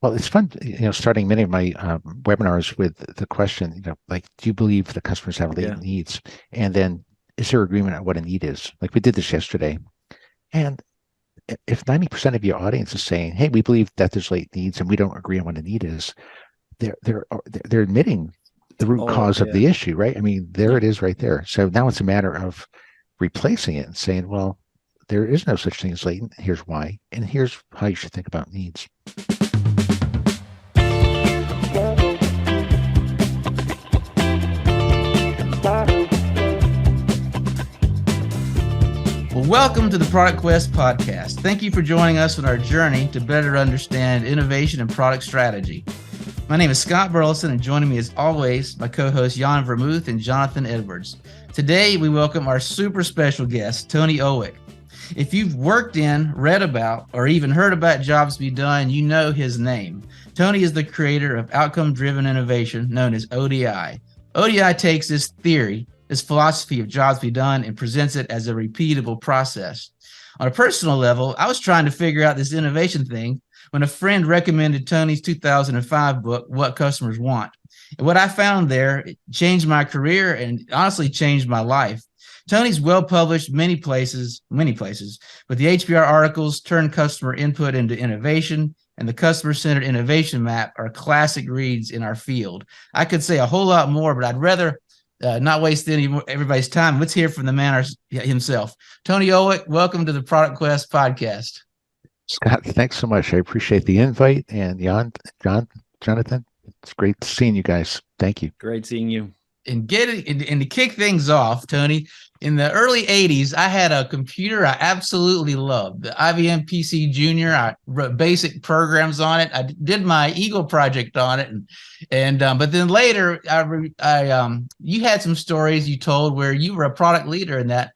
Well, it's fun, starting many of my webinars with the question, like, do you believe the customers have latent Yeah. needs? And then is there agreement on what a need is? Like we did this yesterday. And if 90% of your audience is saying, hey, we believe that there's latent needs and we don't agree on what a need is, they're admitting the root Oh, cause of yeah. the issue, right? I mean, there Yeah. it is right there. So now it's a matter of replacing it and saying, well, there is no such thing as latent. Here's why. And here's how you should think about needs. Well, welcome to the Product Quest podcast. Thank you for joining us on our journey to better understand innovation and product strategy. My name is Scott Burleson, and joining me as always, my co-hosts Jan Vermouth and Jonathan Edwards. Today, we welcome our super special guest, Tony Ulwick. If you've worked in, read about, or even heard about Jobs Be Done, you know his name. Tony is the creator of outcome-driven innovation known as ODI. ODI takes this theory, this philosophy of jobs be done, and presents it as a repeatable process. On a personal level, I was trying to figure out this innovation thing when a friend recommended Tony's 2005 book, What Customers Want. And what I found there changed my career and honestly changed my life. Tony's well published many places, but the HBR articles turn customer input into innovation, and the customer centered innovation map are classic reads in our field. I could say a whole lot more, but I'd rather not waste everybody's time. Let's hear from the man himself. Tony Ulwick, welcome to the Product Quest podcast. Scott, thanks so much. I appreciate the invite. And Jonathan, it's great seeing you guys. Thank you. Great seeing you. And to kick things off, Tony, in the early 80s, I had a computer I absolutely loved, the IBM PC Junior. I wrote basic programs on it. I did my Eagle project on it, but then later, you had some stories you told where you were a product leader in that,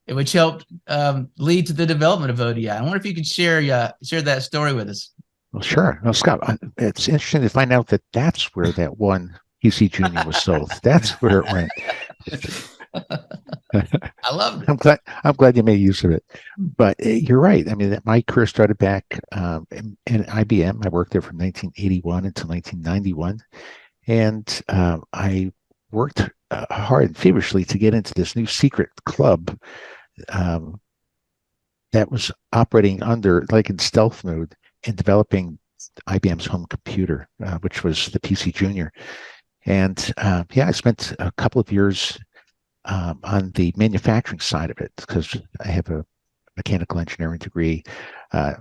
which helped lead to the development of ODI. I wonder if you could share that story with us. Well, sure. Well, Scott, it's interesting to find out that that's where that one PC Junior was sold. That's where it went. I loved it. I'm glad you made use of it. But you're right. I mean, my career started back in IBM. I worked there from 1981 until 1991, and I worked hard and feverishly to get into this new secret club um, that was operating under, like in stealth mode, and developing IBM's home computer, which was the PC Junior. And I spent a couple of years on the manufacturing side of it because I have a mechanical engineering degree.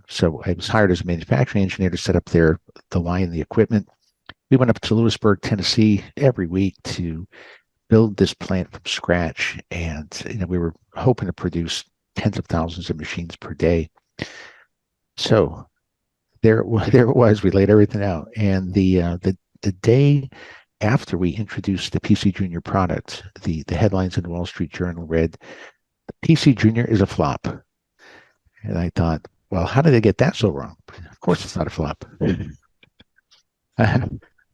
So I was hired as a manufacturing engineer to set up the line, the equipment. We went up to Lewisburg, Tennessee every week to build this plant from scratch. And we were hoping to produce tens of thousands of machines per day. So there it was. We laid everything out. And the day after we introduced the PC Junior product, the headlines in the Wall Street Journal read, "The PC Junior is a flop." And I thought, well, how did they get that so wrong? Of course, it's not a flop.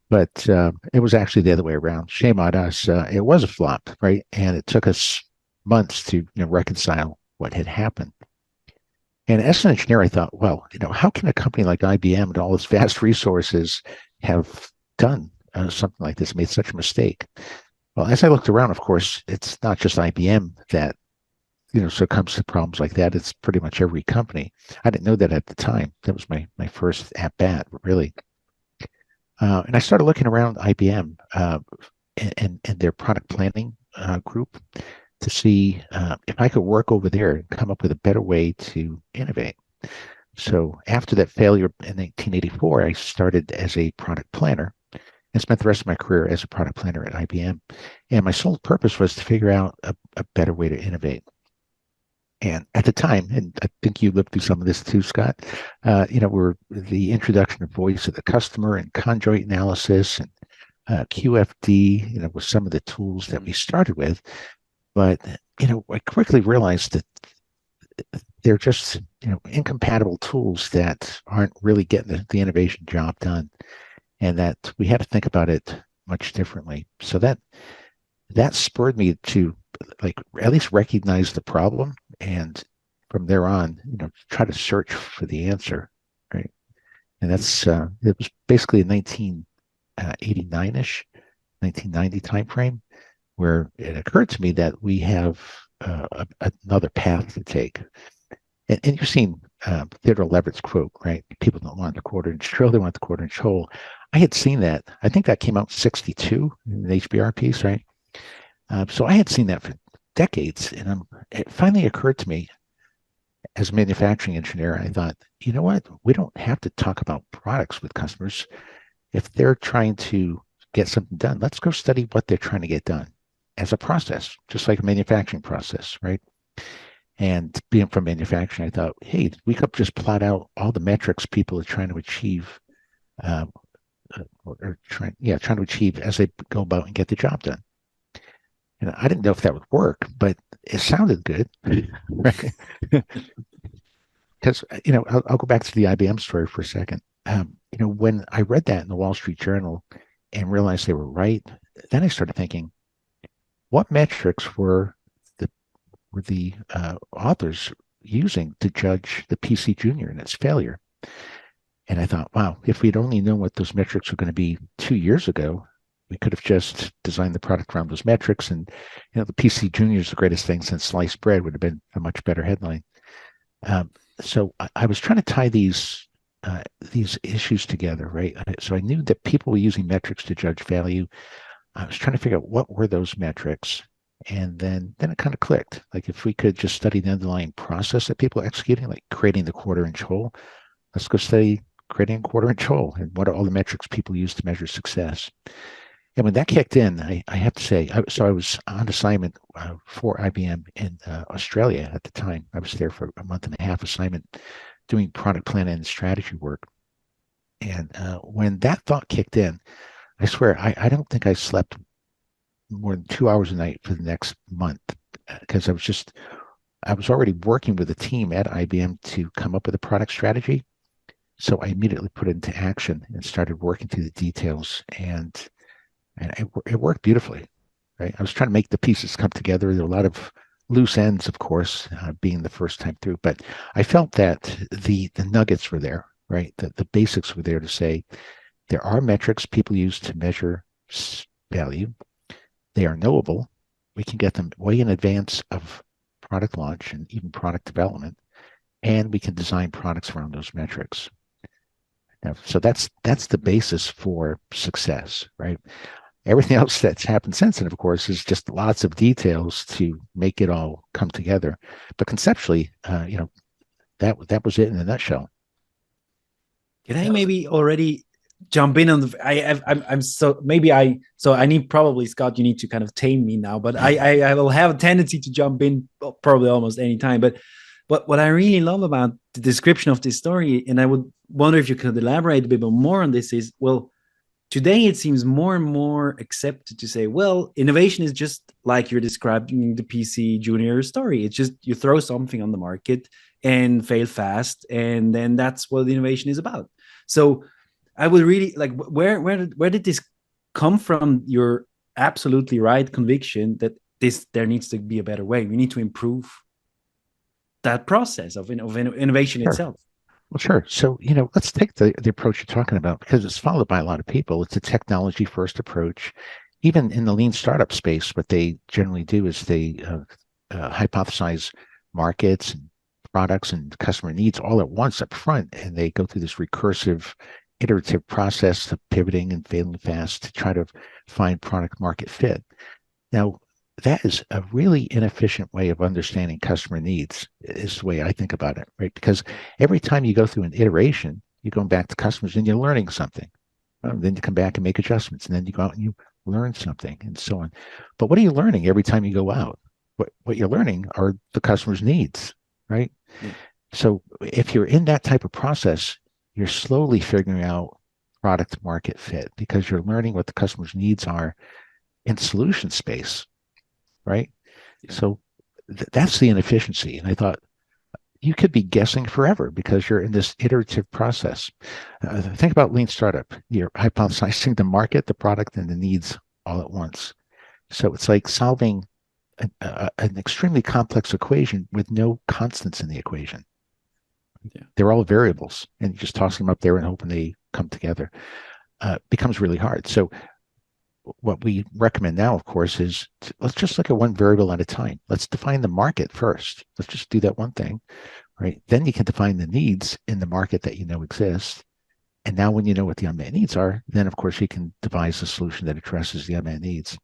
But it was actually the other way around. Shame on us. It was a flop, right? And it took us months to reconcile what had happened. And as an engineer, I thought, well, how can a company like IBM and all its vast resources have done something like this, made such a mistake? Well, as I looked around, of course, it's not just IBM that succumbs to problems like that. It's pretty much every company. I didn't know that at the time. That was my first at bat, really. And I started looking around IBM and their product planning group to see if I could work over there and come up with a better way to innovate. So after that failure in 1984, I started as a product planner and spent the rest of my career as a product planner at IBM. And my sole purpose was to figure out a better way to innovate. And at the time, and I think you lived through some of this too, Scott, were the introduction of voice of the customer and conjoint analysis and QFD, was some of the tools that we started with. But, I quickly realized that they're just, incompatible tools that aren't really getting the innovation job done, and that we had to think about it much differently. So that spurred me to at least recognize the problem, and from there on, try to search for the answer, right? And that's it was basically a 1989-ish, 1990 timeframe where it occurred to me that we have another path to take. And you've seen Theodore Levitt's quote, right? People don't want the quarter inch drill, they want the quarter inch hole. I had seen that. I think that came out in 62 in the HBR piece, right? So I had seen that for decades. And it finally occurred to me as a manufacturing engineer, I thought, you know what? We don't have to talk about products with customers. If they're trying to get something done, let's go study what they're trying to get done as a process, just like a manufacturing process, right? And being from manufacturing, I thought, hey, we could just plot out all the metrics people are trying to achieve, uh, trying to achieve as they go about and get the job done. And I didn't know if that would work, but it sounded good, right? Because I'll go back to the IBM story for a second. When I read that in the Wall Street Journal and realized they were right, then I started thinking, what metrics were the authors using to judge the PC Junior and its failure? And I thought, wow, if we'd only known what those metrics were going to be 2 years ago, we could have just designed the product around those metrics. And the PC Junior is the greatest thing since sliced bread would have been a much better headline. So I was trying to tie these issues together, right? So I knew that people were using metrics to judge value. I was trying to figure out what were those metrics, and then it kind of clicked. Like if we could just study the underlying process that people are executing, like creating the quarter inch hole, let's go study creating a quarter inch hole and what are all the metrics people use to measure success. And when that kicked in, I have to say, I was on assignment for IBM in Australia at the time. I was there for a month and a half assignment doing product plan and strategy work. And when that thought kicked in, I swear, I don't think I slept more than 2 hours a night for the next month because I was already working with a team at IBM to come up with a product strategy. So I immediately put it into action and started working through the details, and it worked beautifully. Right, I was trying to make the pieces come together. There were a lot of loose ends, of course, being the first time through, but I felt that the nuggets were there. Right, the basics were there to say there are metrics people use to measure value. They are knowable. We can get them way in advance of product launch and even product development, and we can design products around those metrics. Now, so that's the basis for success, right? Everything else that's happened since then, of course, is just lots of details to make it all come together. But conceptually, that was it in a nutshell. Can I maybe already jump in on the? I'm so maybe so I need probably Scott. You need to kind of tame me now, but I will have a tendency to jump in probably almost any time. But what I really love about the description of this story, and I would wonder if you could elaborate a bit more on this, is well, today it seems more and more accepted to say, well, innovation is just like you're describing the PC Junior story. It's just you throw something on the market and fail fast, and then that's what the innovation is about. So I would really like where did this come from? Your absolutely right conviction that there needs to be a better way. We need to improve that process of innovation Sure. itself. Well, sure. So, let's take the approach you're talking about because it's followed by a lot of people. It's a technology first approach. Even in the lean startup space, what they generally do is they hypothesize markets and products and customer needs all at once up front, and they go through this recursive, iterative process of pivoting and failing fast to try to find product market fit. Now, that is a really inefficient way of understanding customer needs, is the way I think about it, right? Because every time you go through an iteration, you're going back to customers and you're learning something. Then you come back and make adjustments, and then you go out and you learn something and so on. But what are you learning every time you go out? What you're learning are the customer's needs, right? Mm. So if you're in that type of process, you're slowly figuring out product market fit because you're learning what the customer's needs are in solution space, right? So that's the inefficiency. And I thought you could be guessing forever because you're in this iterative process. Think about lean startup. You're hypothesizing the market, the product, and the needs all at once. So it's like solving an extremely complex equation with no constants in the equation. Yeah. They're all variables, and just tossing them up there and hoping they come together becomes really hard. So what we recommend now, of course, is let's just look at one variable at a time. Let's define the market first. Let's just do that one thing, right? Then you can define the needs in the market that you know exist. And now when you know what the unmet needs are, then of course you can devise a solution that addresses the unmet needs.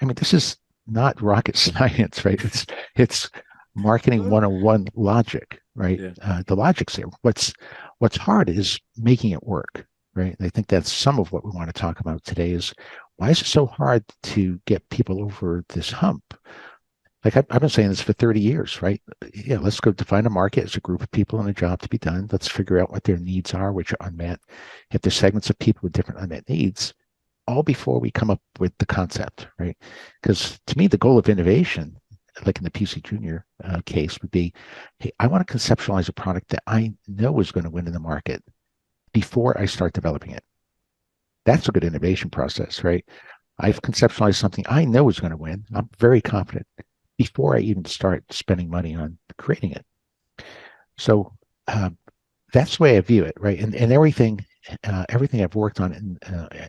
I mean, this is not rocket science, right? It's marketing 101 logic, right? Yeah. The logic's there. What's hard is making it work, right? And I think that's some of what we want to talk about today is why is it so hard to get people over this hump? Like I've been saying this for 30 years, right? Yeah, let's go define a market as a group of people and a job to be done. Let's figure out what their needs are, which are unmet. If there's segments of people with different unmet needs, all before we come up with the concept, right? Because to me, the goal of innovation, like in the PC Junior case, would be, hey, I want to conceptualize a product that I know is going to win in the market before I start developing it. That's a good innovation process, right? I've conceptualized something I know is going to win. I'm very confident before I even start spending money on creating it. So that's the way I view it, right? And everything I've worked on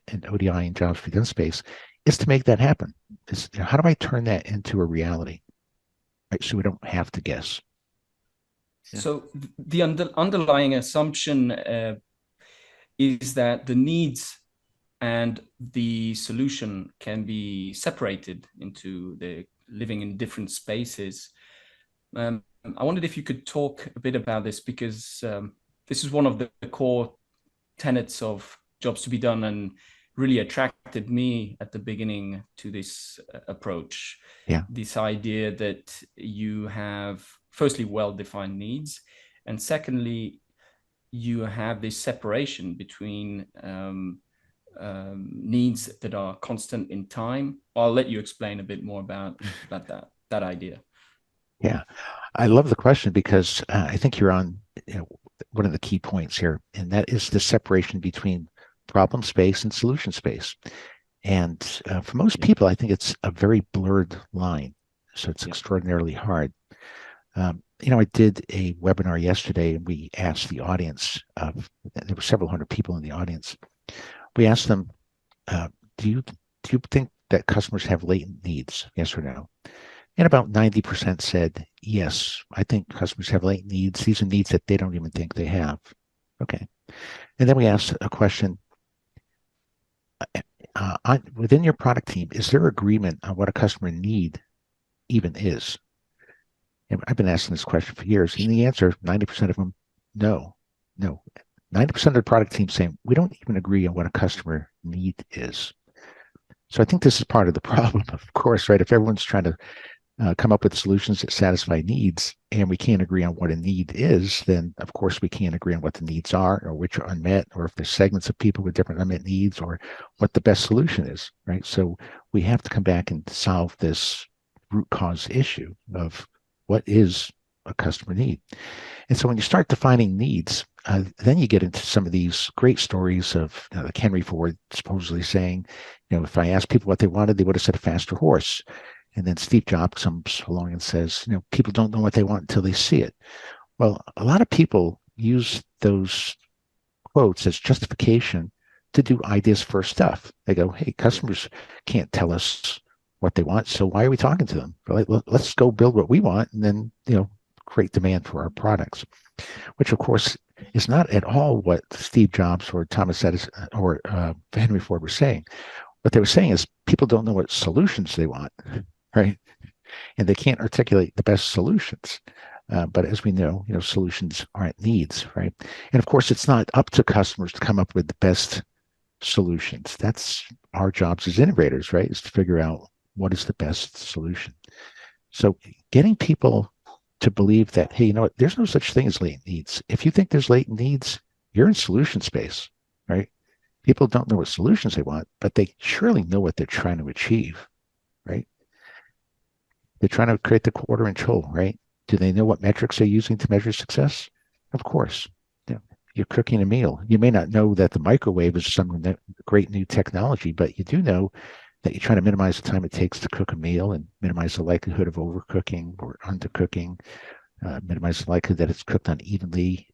in ODI and jobs for done space is to make that happen. Is how do I turn that into a reality, right? So we don't have to guess. Yeah. So the underlying assumption is that the needs and the solution can be separated into the living in different spaces. I wondered if you could talk a bit about this, because this is one of the core tenets of jobs to be done and really attracted me at the beginning to this approach. Yeah. This idea that you have, firstly, well-defined needs, and secondly, you have this separation between needs that are constant in time. I'll let you explain a bit more about that idea. Yeah, I love the question because I think you're on one of the key points here, and that is the separation between problem space and solution space. And for most people, I think it's a very blurred line. So it's extraordinarily hard. I did a webinar yesterday, and we asked the audience, there were several hundred people in the audience. We asked them, do you think that customers have latent needs? Yes or no? And about 90% said, yes, I think customers have latent needs. These are needs that they don't even think they have. Okay. And then we asked a question, within your product team, is there agreement on what a customer need even is? And I've been asking this question for years, and the answer, 90% of them, no. 90% of the product team saying, we don't even agree on what a customer need is. So I think this is part of the problem, of course, right? If everyone's trying to come up with solutions that satisfy needs, and we can't agree on what a need is, then of course we can't agree on what the needs are, or which are unmet, or if there's segments of people with different unmet needs, or what the best solution is, right? So we have to come back and solve this root cause issue of what is a customer need. And so when you start defining needs, then you get into some of these great stories of like Henry Ford supposedly saying, if I asked people what they wanted, they would have said a faster horse. And then Steve Jobs comes along and says, people don't know what they want until they see it. Well, a lot of people use those quotes as justification to do ideas first stuff. They go, hey, customers can't tell us what they want, so why are we talking to them? Let's go build what we want and then, create demand for our products, which of course is not at all what Steve Jobs or Thomas Edison or Henry Ford were saying. What they were saying is people don't know what solutions they want, right? And they can't articulate the best solutions. But as we know, solutions aren't needs, right? And of course, it's not up to customers to come up with the best solutions. That's our jobs as innovators, right? Is to figure out what is the best solution. So getting people to believe that, hey, there's no such thing as latent needs. If you think there's latent needs, you're in solution space, right? People don't know what solutions they want, but they surely know what they're trying to achieve, right? They're trying to create the quarter-inch hole, right? Do they know what metrics they're using to measure success? Of course. You're cooking a meal. You may not know that the microwave is some great new technology, but you do know that you're trying to minimize the time it takes to cook a meal and minimize the likelihood of overcooking or undercooking. minimize the likelihood that it's cooked unevenly.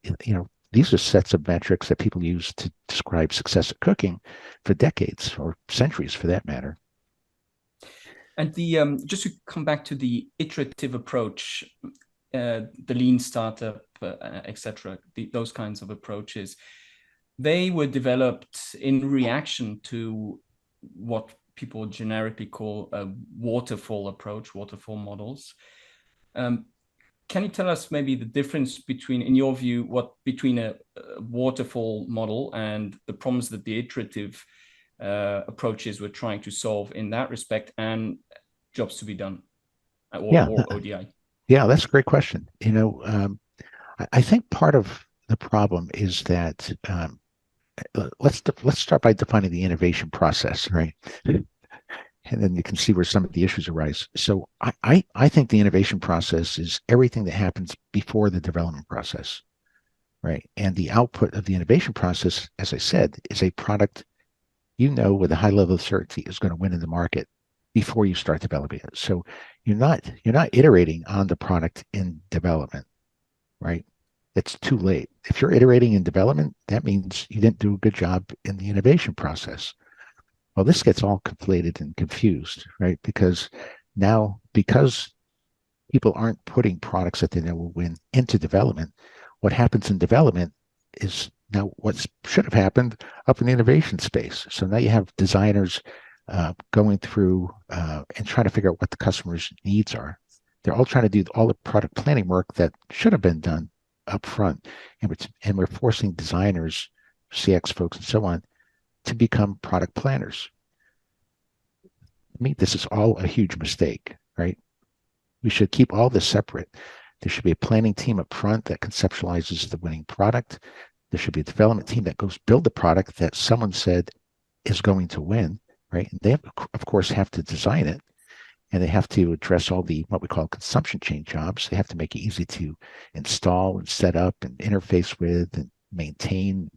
These are sets of metrics that people use to describe success at cooking for decades or centuries, for that matter. And the just to come back to the iterative approach, the lean startup, etc., those kinds of approaches, they were developed in reaction to what people generically call a waterfall approach, waterfall models. Can you tell us maybe the difference between, in your view, between a waterfall model and the problems that the iterative approaches were trying to solve in that respect, and jobs to be done, or ODI? Yeah, that's a great question. I think part of the problem is that let's start by defining the innovation process, right? And then you can see where some of the issues arise. So I think the innovation process is everything that happens before the development process, right? And the output of the innovation process, as I said, is a product with a high level of certainty is going to win in the market before you start developing it. So you're not iterating on the product in development, right? It's too late. If you're iterating in development, that means you didn't do a good job in the innovation process. Well, this gets all conflated and confused, right? Because people aren't putting products that they know will win into development, what happens in development is now what should have happened up in the innovation space. So now you have designers going through and trying to figure out what the customer's needs are. They're all trying to do all the product planning work that should have been done up front. And we're forcing designers, CX folks, and so on, to become product planners. I mean, this is all a huge mistake, right? We should keep all this separate. There should be a planning team up front that conceptualizes the winning product. There should be a development team that goes build the product that someone said is going to win, right? And they, of course, have to design it, and they have to address all the what we call consumption chain jobs. They have to make it easy to install and set up and interface with and maintain,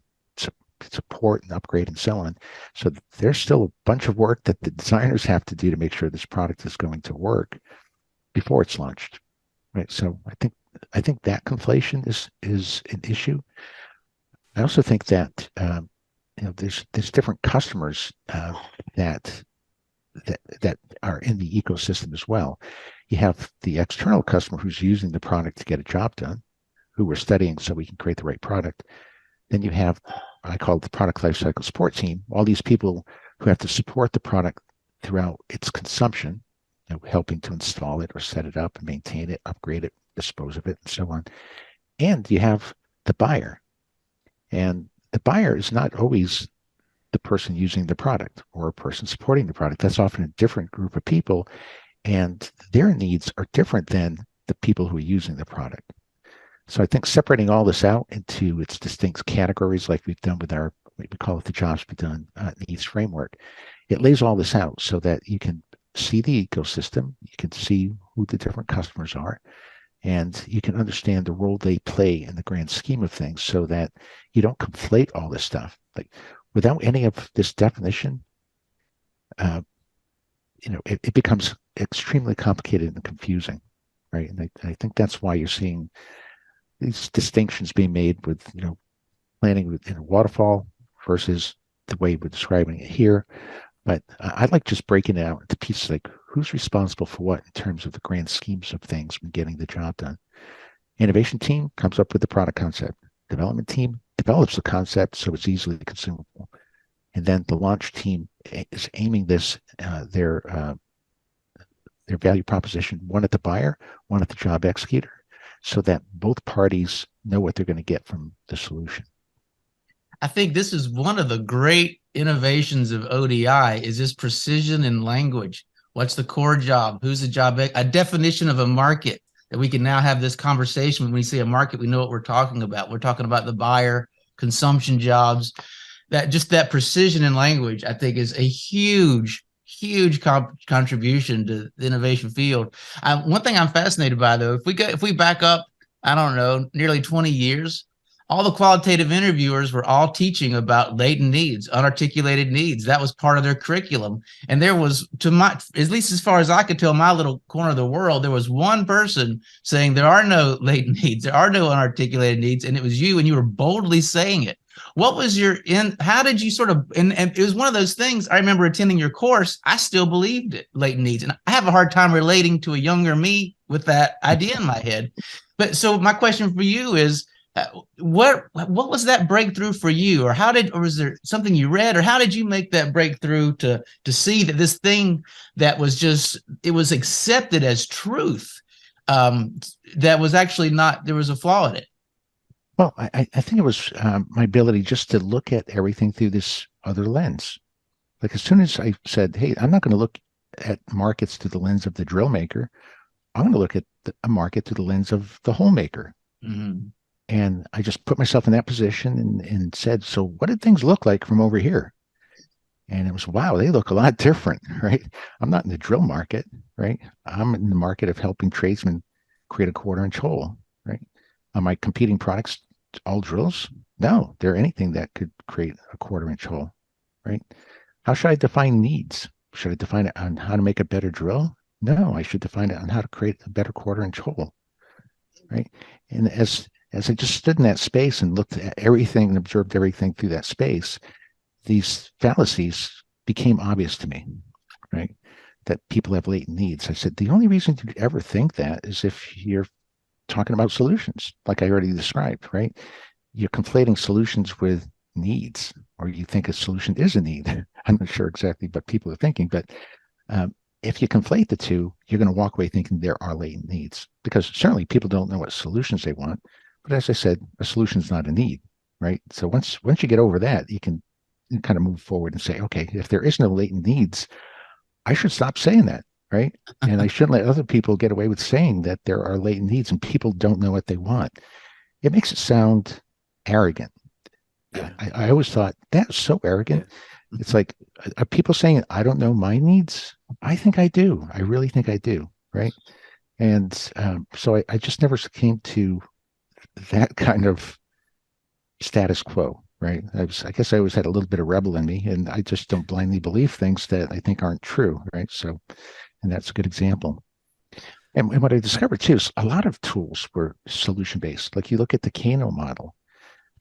support and upgrade and so on. So there's still a bunch of work that the designers have to do to make sure this product is going to work before it's launched, right? So I think that conflation is an issue. I also think that there's different customers that are in the ecosystem as well. You have the external customer who's using the product to get a job done, who we're studying so we can create the right product. Then you have, I call it the product lifecycle support team, all these people who have to support the product throughout its consumption, helping to install it or set it up and maintain it, upgrade it, dispose of it, and so on. And you have the buyer. And the buyer is not always the person using the product or a person supporting the product. That's often a different group of people, and their needs are different than the people who are using the product. So I think separating all this out into its distinct categories, like we've done with our, we call it the jobs to be done needs framework, it lays all this out so that you can see the ecosystem, you can see who the different customers are, and you can understand the role they play in the grand scheme of things so that you don't conflate all this stuff. Like without any of this definition, it becomes extremely complicated and confusing, right? And I think that's why you're seeing these distinctions being made with, planning in a waterfall versus the way we're describing it here. But I like just breaking it out into pieces, like who's responsible for what in terms of the grand schemes of things when getting the job done. Innovation team comes up with the product concept. Development team develops the concept so it's easily consumable. And then the launch team is aiming this, their value proposition, one at the buyer, one at the job executor, so that both parties know what they're going to get from the solution. I think this is one of the great innovations of ODI is this precision in language. What's the core job? Who's the job? A definition of a market that we can now have this conversation. When we see a market, we know what we're talking about. We're talking about the buyer, consumption jobs. That precision in language, I think, is a huge contribution to the innovation field. One thing I'm fascinated by, though, if we back up, I don't know, nearly 20 years, all the qualitative interviewers were all teaching about latent needs, unarticulated needs. That was part of their curriculum. And there was, at least as far as I could tell, my little corner of the world, there was one person saying there are no latent needs, there are no unarticulated needs, and it was you, and you were boldly saying it. What was how did you sort of, and it was one of those things, I remember attending your course, I still believed it, latent needs. And I have a hard time relating to a younger me with that idea in my head. But so my question for you is, what was that breakthrough for you, or was there something you read, or how did you make that breakthrough to see that this thing that was it was accepted as truth, that was actually not, there was a flaw in it? Well, I think it was my ability just to look at everything through this other lens. Like as soon as I said, hey, I'm not going to look at markets through the lens of the drill maker, I'm going to look at a market through the lens of the hole maker. Mm-hmm. And I just put myself in that position and said, so what did things look like from over here? And it was, wow, they look a lot different, right? I'm not in the drill market, right? I'm in the market of helping tradesmen create a 1/4 inch hole, right? Are my competing products all drills? No, they're anything that could create a 1/4 inch hole, right? How should I define needs? Should I define it on how to make a better drill? No, I should define it on how to create a better 1/4 inch hole, right? And as I just stood in that space and looked at everything and observed everything through that space, these fallacies became obvious to me, right? That people have latent needs. I said, the only reason you'd ever think that is if you're talking about solutions, like I already described, right? You're conflating solutions with needs, or you think a solution is a need. I'm not sure exactly what people are thinking, but if you conflate the two, you're going to walk away thinking there are latent needs, because certainly people don't know what solutions they want. But as I said, a solution is not a need, right? So once you get over that, you can kind of move forward and say, okay, if there is no latent needs, I should stop saying that, right? And I shouldn't let other people get away with saying that there are latent needs and people don't know what they want. It makes it sound arrogant. Yeah. I always thought that's so arrogant. Yeah. It's like, are people saying I don't know my needs? I think I do. I really think I do, right? And so I just never came to that kind of status quo, right? I guess I always had a little bit of rebel in me, and I just don't blindly believe things that I think aren't true, right? So, and that's a good example. And what I discovered too is a lot of tools were solution-based. Like you look at the Kano model,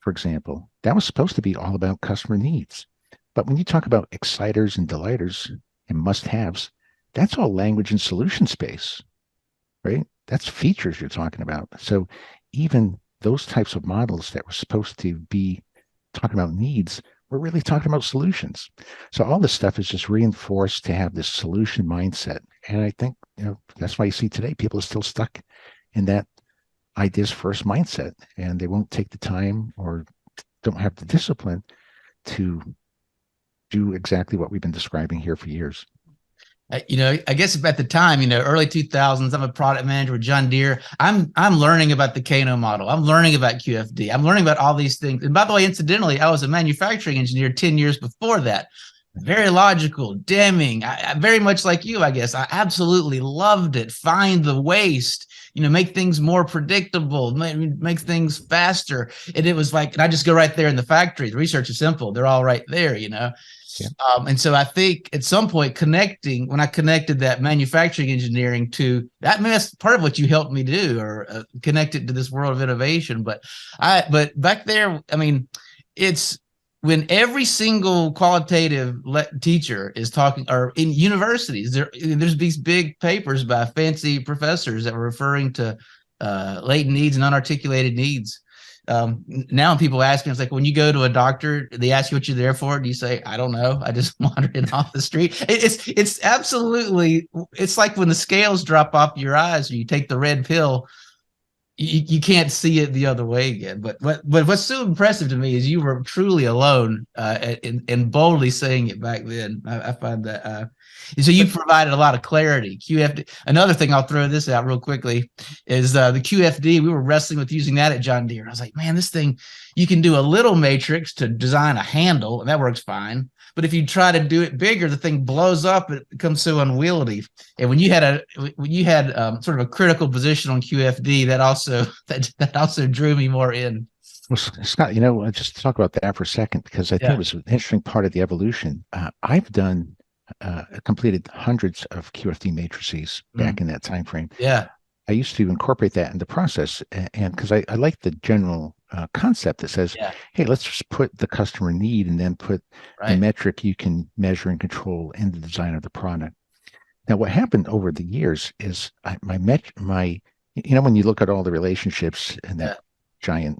for example, that was supposed to be all about customer needs. But when you talk about exciters and delighters and must-haves, that's all language and solution space, right? That's features you're talking about. So even those types of models that were supposed to be talking about needs, we're really talking about solutions. So all this stuff is just reinforced to have this solution mindset. And I think, that's why you see today people are still stuck in that ideas first mindset, and they won't take the time or don't have the discipline to do exactly what we've been describing here for years. I guess at the time, early 2000s, I'm a product manager with John Deere. I'm learning about the Kano model. I'm learning about QFD. I'm learning about all these things. And by the way, incidentally, I was a manufacturing engineer 10 years before that. Very logical, Deming. I very much like you, I guess. I absolutely loved it. Find the waste, make things more predictable, make things faster. And it was like, and I just go right there in the factory. The research is simple. They're all right there, Yeah. And so I think at some point when I connected that manufacturing engineering to that, that's part of what you helped me do, or connect it to this world of innovation. But back there, it's when every single qualitative teacher is talking, or in universities, there's these big papers by fancy professors that were referring to latent needs and unarticulated needs. Now when people ask me, it's like, when you go to a doctor, they ask you what you're there for. Do you say, I don't know, I just wandered in off the street? It's absolutely, it's like when the scales drop off your eyes or you take the red pill, you can't see it the other way again. But what's so impressive to me is you were truly alone in boldly saying it back then. I find that. So you provided a lot of clarity. QFD. Another thing, I'll throw this out real quickly, is the QFD. We were wrestling with using that at John Deere. I was like, man, this thing, you can do a little matrix to design a handle, and that works fine. But if you try to do it bigger, the thing blows up. It becomes so unwieldy. And when you had sort of a critical position on QFD, that also drew me more in. Well, Scott, just to talk about that for a second, because I think Yeah. it was an interesting part of the evolution. I've completed hundreds of QFD matrices back in that time frame. Yeah. I used to incorporate that in the process, and because I like the general concept that says, Yeah. hey, let's just put the customer need and then put the Right. metric you can measure and control in the design of the product. Now, what happened over the years is when you look at all the relationships in that Yeah. giant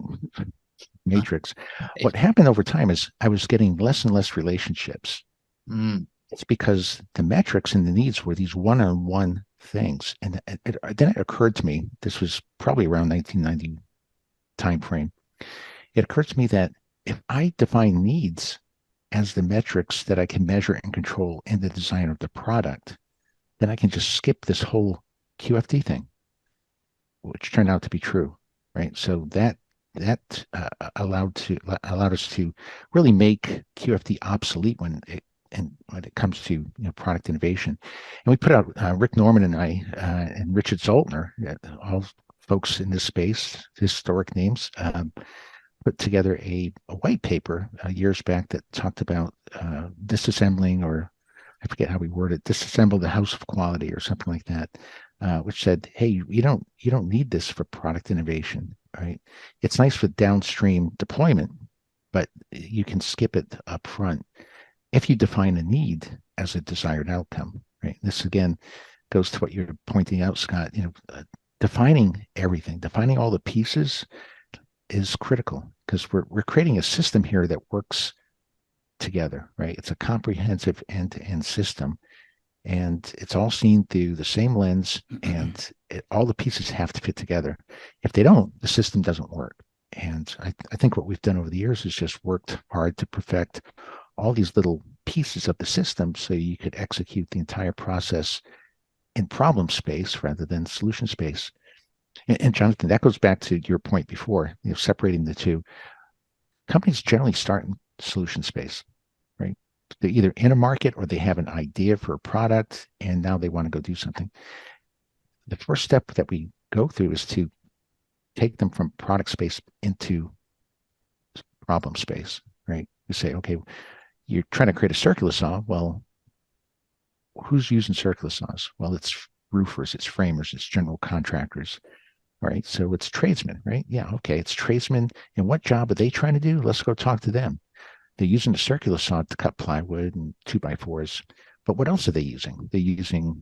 matrix, what happened over time is I was getting less and less relationships. Mm. It's because the metrics and the needs were these one-on-one things. And then it occurred to me, this was probably around 1990 time frame. It occurred to me that if I define needs as the metrics that I can measure and control in the design of the product, then I can just skip this whole QFD thing, which turned out to be true, right? So allowed us to really make QFD obsolete when it comes to product innovation. And we put out Rick Norman and I and Richard Zoltner, all folks in this space, historic names, put together a white paper years back that talked about disassembling, or I forget how we worded it, disassemble the house of quality or something like that, which said, hey, you don't need this for product innovation, right? It's nice for downstream deployment, but you can skip it up front if you define a need as a desired outcome, right? This again goes to what you're pointing out, Scott. Defining everything, defining all the pieces is critical, because we're creating a system here that works together, right? It's a comprehensive end-to-end system, and it's all seen through the same lens, and all the pieces have to fit together. If they don't, the system doesn't work. And I think what we've done over the years is just worked hard to perfect all these little pieces of the system so you could execute the entire process in problem space rather than solution space. And Jonathan, that goes back to your point before, separating the two. Companies generally start in solution space, right? They're either in a market or they have an idea for a product and now they want to go do something. The first step that we go through is to take them from product space into problem space, right? You say, okay, you're trying to create a circular saw. Well, who's using circular saws? Well, it's roofers, it's framers, it's general contractors, right? So it's tradesmen, right? Yeah, okay, it's tradesmen. And what job are they trying to do? Let's go talk to them. They're using a circular saw to cut plywood and 2x4s. But what else are they using? They're using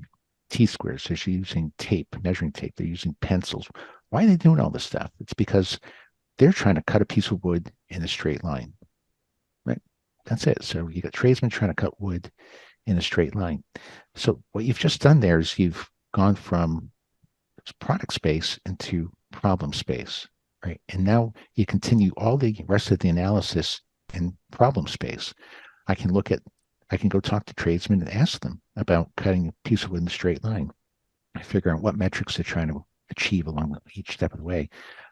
T-squares. They're using tape, measuring tape. They're using pencils. Why are they doing all this stuff? It's because they're trying to cut a piece of wood in a straight line, right? That's it. So you got tradesmen trying to cut wood in a straight line. So what you've just done there is you've gone from product space into problem space, right? And now you continue all the rest of the analysis in problem space. I can go talk to tradesmen and ask them about cutting a piece of wood in a straight line. I figure out what metrics they're trying to achieve along each step of the way.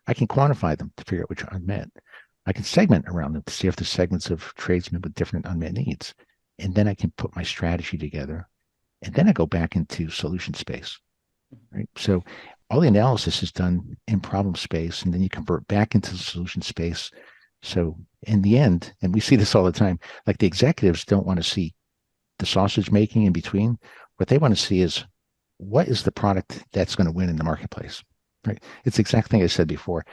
I can quantify them to figure out which are unmet. I can segment around them to see if there's segments of tradesmen with different unmet needs. And then I can put my strategy together. And then I go back into solution space, right? So all the analysis is done in problem space, and then you convert back into the solution space. So in the end, and we see this all the time, like the executives don't want to see the sausage making in between. What they want to see is, what is the product that's going to win in the marketplace, right? It's the exact thing I said before.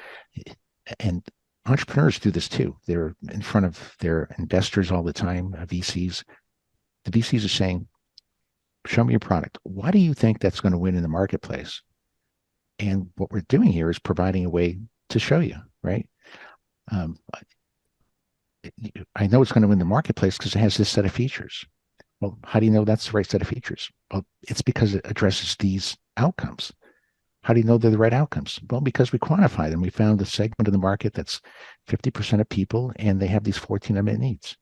And entrepreneurs do this too. They're in front of their investors all the time, VCs. The VCs are saying, show me your product. Why do you think that's going to win in the marketplace? And what we're doing here is providing a way to show you, right? I know it's going to win the marketplace because it has this set of features. Well, how do you know that's the right set of features? Well, it's because it addresses these outcomes. How do you know they're the right outcomes? Well, because we quantify them. We found a segment of the market that's 50% of people, and they have these 14 unmet needs.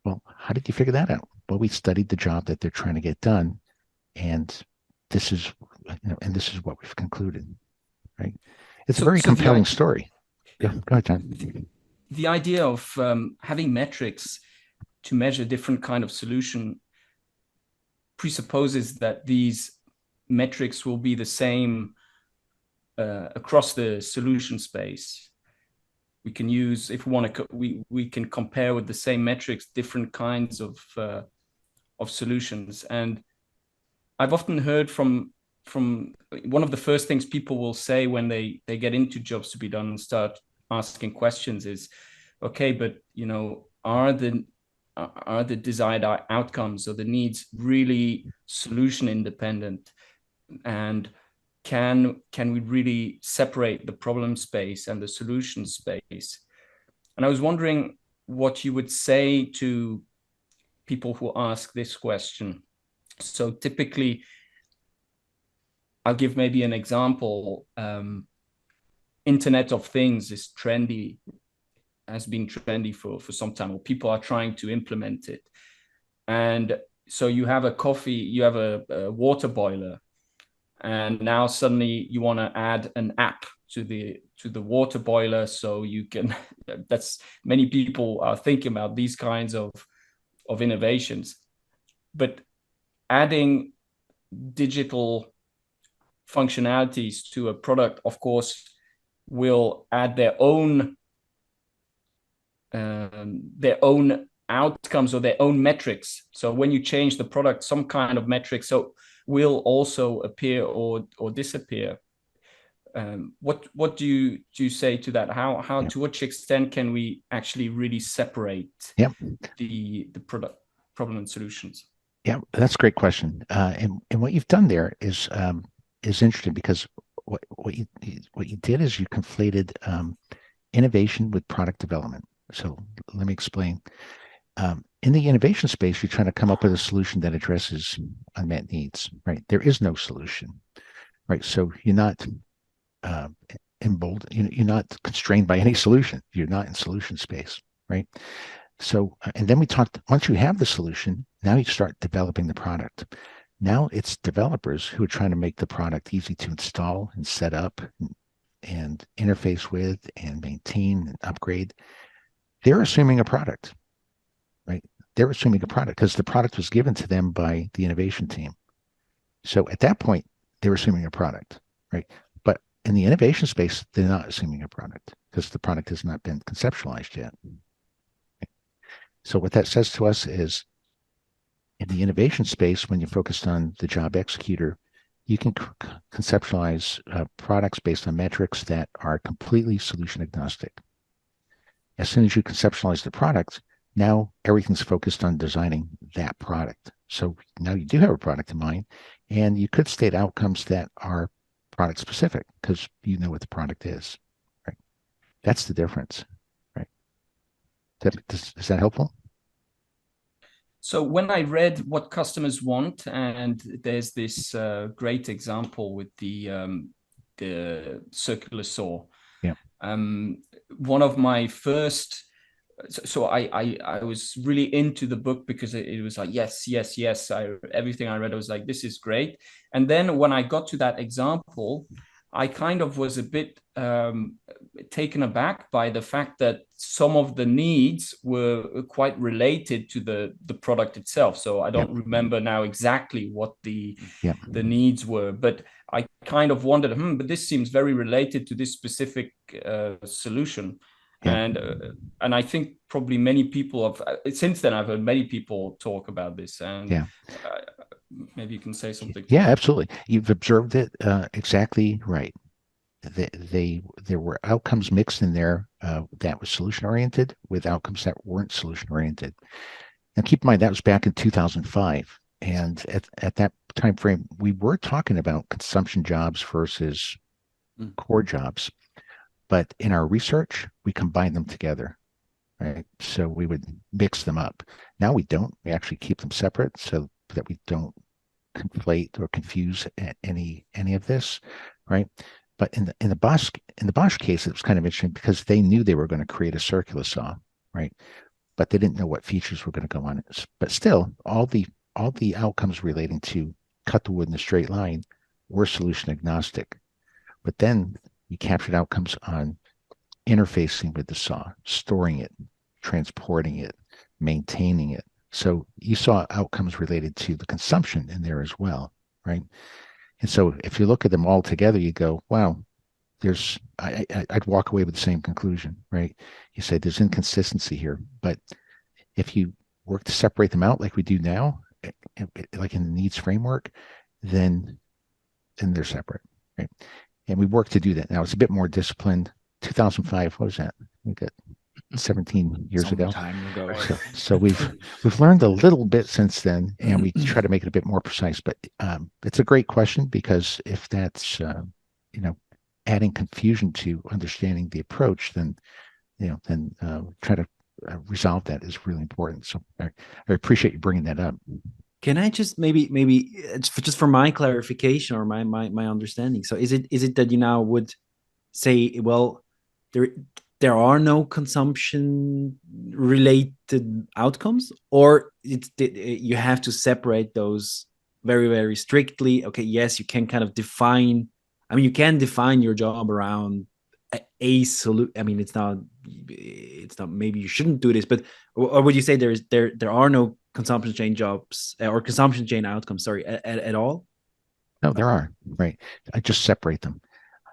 Well, how did you figure that out? Well, we studied the job that they're trying to get done, and this is, this is what we've concluded, right? It's a very compelling story. Go ahead, John. The idea of having metrics to measure different kind of solution presupposes that these metrics will be the same across the solution space. we can use, if we want to, we can compare with the same metrics different kinds of solutions. And I've often heard from one of the first things people will say when they get into jobs to be done and start asking questions is, okay, but are the desired outcomes or the needs really solution independent, and can we really separate the problem space and the solution space? And I was wondering what you would say to people who ask this question. So typically, I'll give maybe an example. Internet of Things is trendy, has been trendy for some time, or people are trying to implement it. And so you have a water boiler, and now suddenly you want to add an app to the water boiler, so you can that's many people are thinking about these kinds of innovations. But adding digital functionalities to a product, of course, will add their own outcomes or their own metrics. So when you change the product, some kind of metric will also appear or disappear. What do you say to that? How to which extent can we actually really separate the product problem and solutions? Yeah, that's a great question. And what you've done there is interesting, because what you did is you conflated innovation with product development. So let me explain. In the innovation space, you're trying to come up with a solution that addresses unmet needs, right? There is no solution, right? So you're not you're not constrained by any solution. You're not in solution space, right? So, and then we talked, once you have the solution, now you start developing the product. Now it's developers who are trying to make the product easy to install and set up and interface with and maintain and upgrade. They're assuming a product, right? They're assuming a product because the product was given to them by the innovation team. So at that point, they're assuming a product, right? But in the innovation space, they're not assuming a product because the product has not been conceptualized yet. So what that says to us is, in the innovation space, when you're focused on the job executor, you can conceptualize products based on metrics that are completely solution agnostic. As soon as you conceptualize the product, now everything's focused on designing that product. So now you do have a product in mind, and you could state outcomes that are product specific because you know what the product is, right? That's the difference, right? Is that helpful? So when I read what customers want, and there's this great example with the circular saw. Yeah. One of my first, so I was really into the book because it was like, yes. Everything I read, I was like, this is great. And then when I got to that example, I kind of was a bit taken aback by the fact that some of the needs were quite related to the product itself. So I don't remember now exactly what the needs were, but I kind of wondered, but this seems very related to this specific solution. And I think probably many people have, since then I've heard many people talk about this, and maybe you can say something. Yeah, absolutely. You've observed it exactly right. There were outcomes mixed in there that was solution oriented with outcomes that weren't solution oriented. Now, keep in mind that was back in 2005, and at that time frame, we were talking about consumption jobs versus core jobs. But in our research, we combined them together, right? So we would mix them up. Now we don't. We actually keep them separate so that we don't conflate or confuse any of this, right? But in the Bosch case, it was kind of interesting because they knew they were going to create a circular saw, right? But they didn't know what features were going to go on it. But still, all the outcomes relating to cut the wood in a straight line were solution agnostic. But then you captured outcomes on interfacing with the saw, storing it, transporting it, maintaining it. So you saw outcomes related to the consumption in there as well, right? And so if you look at them all together, you go, wow, I'd walk away with the same conclusion, right? You say there's inconsistency here, but if you work to separate them out like we do now, like in the needs framework, then they're separate, right? And we work to do that. Now it's a bit more disciplined. 2005, what was that? We got 17 years Some ago. time ago. So we've learned a little bit since then, and we try to make it a bit more precise. But it's a great question, because if that's adding confusion to understanding the approach, then try to resolve that is really important. So I appreciate you bringing that up. Can I just maybe it's just for my clarification or my understanding? So is it that you now would say, well, there are no consumption related outcomes, or you have to separate those very, very strictly? Okay, yes, you can kind of define. I mean, you can define your job around a solution. I mean, it's not. Maybe you shouldn't do this, but or would you say there are no consumption chain jobs or consumption chain outcomes? Sorry, at all. No, there are, right. I just separate them.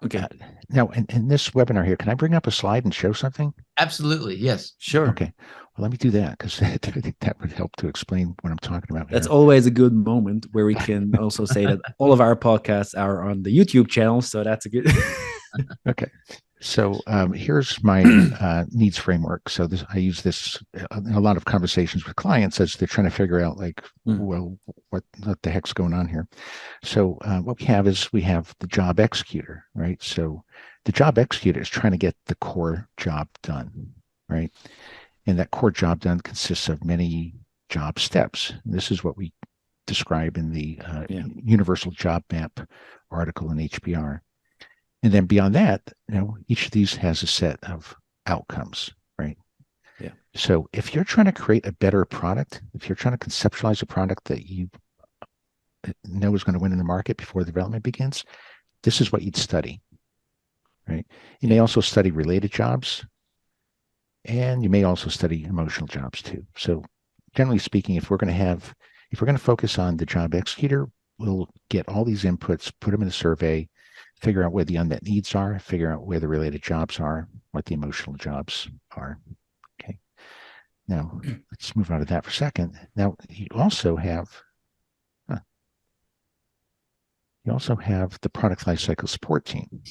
Okay. Now, in this webinar here, can I bring up a slide and show something? Absolutely. Yes. Sure. Okay. Well, let me do that, because I think that would help to explain what I'm talking about. That's always a good moment where we can also say that all of our podcasts are on the YouTube channel. So that's a good. Okay. So here's my needs framework. So I use this in a lot of conversations with clients as they're trying to figure out, like, well, what the heck's going on here? So what we have is we have the job executor, right? So the job executor is trying to get the core job done, right? And that core job done consists of many job steps. This is what we describe in the Universal Job Map article in HBR. And then beyond that, each of these has a set of outcomes, right? Yeah. So if you're trying to create a better product, if you're trying to conceptualize a product that you know is going to win in the market before the development begins, this is what you'd study, right? You may also study related jobs, and you may also study emotional jobs too. So generally speaking, if we're going to focus on the job executor, we'll get all these inputs, put them in a survey, figure out where the unmet needs are, figure out where the related jobs are, what the emotional jobs are. Okay. Now, let's move on to that for a second. Now, you also have the product lifecycle support team,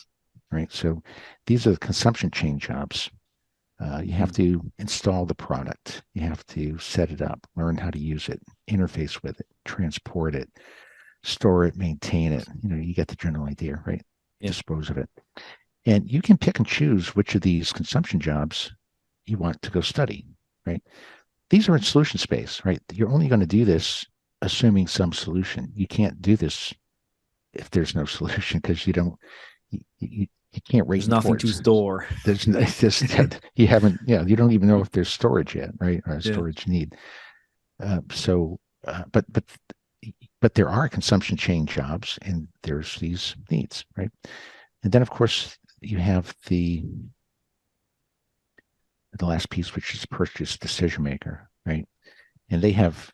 right? So these are the consumption chain jobs. You have to install the product. You have to set it up, learn how to use it, interface with it, transport it, store it, maintain it. You get the general idea, right? Yeah. Dispose of it. And you can pick and choose which of these consumption jobs you want to go study, right? These are in solution space, right? You're only going to do this assuming some solution. You can't do this if there's no solution, because you can't rate. There's nothing to store. There's just you haven't, you don't even know if there's storage yet, right? Or a storage need. But there are consumption chain jobs, and there's these needs, right? And then, of course, you have the last piece, which is purchase decision maker, right? And they have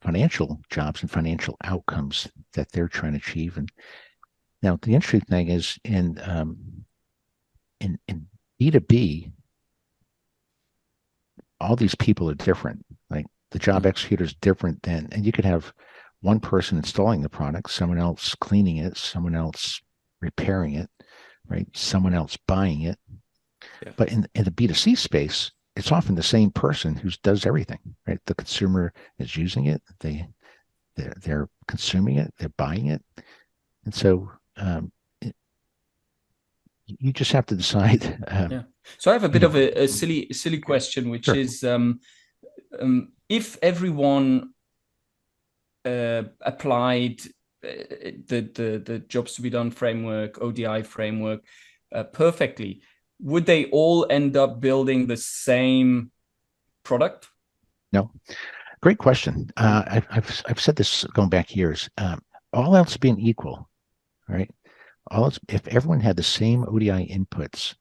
financial jobs and financial outcomes that they're trying to achieve. And now the interesting thing is in B2B, all these people are different. Like the job executor is different than, and you could have one person installing the product, someone else cleaning it, someone else repairing it, right? Someone else buying it. Yeah. But in the B2C space, it's often the same person who does everything, right? The consumer is using it, they're consuming it, they're buying it. And so you just have to decide. So I have a bit of a silly question, which is if everyone applied the jobs to be done framework, ODI framework perfectly, would they all end up building the same product? No. Great question. I've said this going back years. All else being equal, right? If everyone had the same ODI inputs,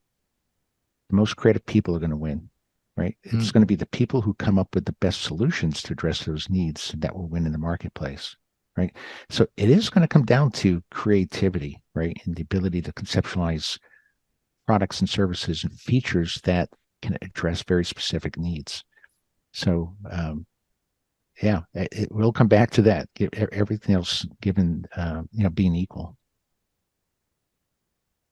the most creative people are going to win, right? It's going to be the people who come up with the best solutions to address those needs that will win in the marketplace, right? So it is going to come down to creativity, right? And the ability to conceptualize products and services and features that can address very specific needs. So, yeah, it will come back to that. Everything else given, being equal.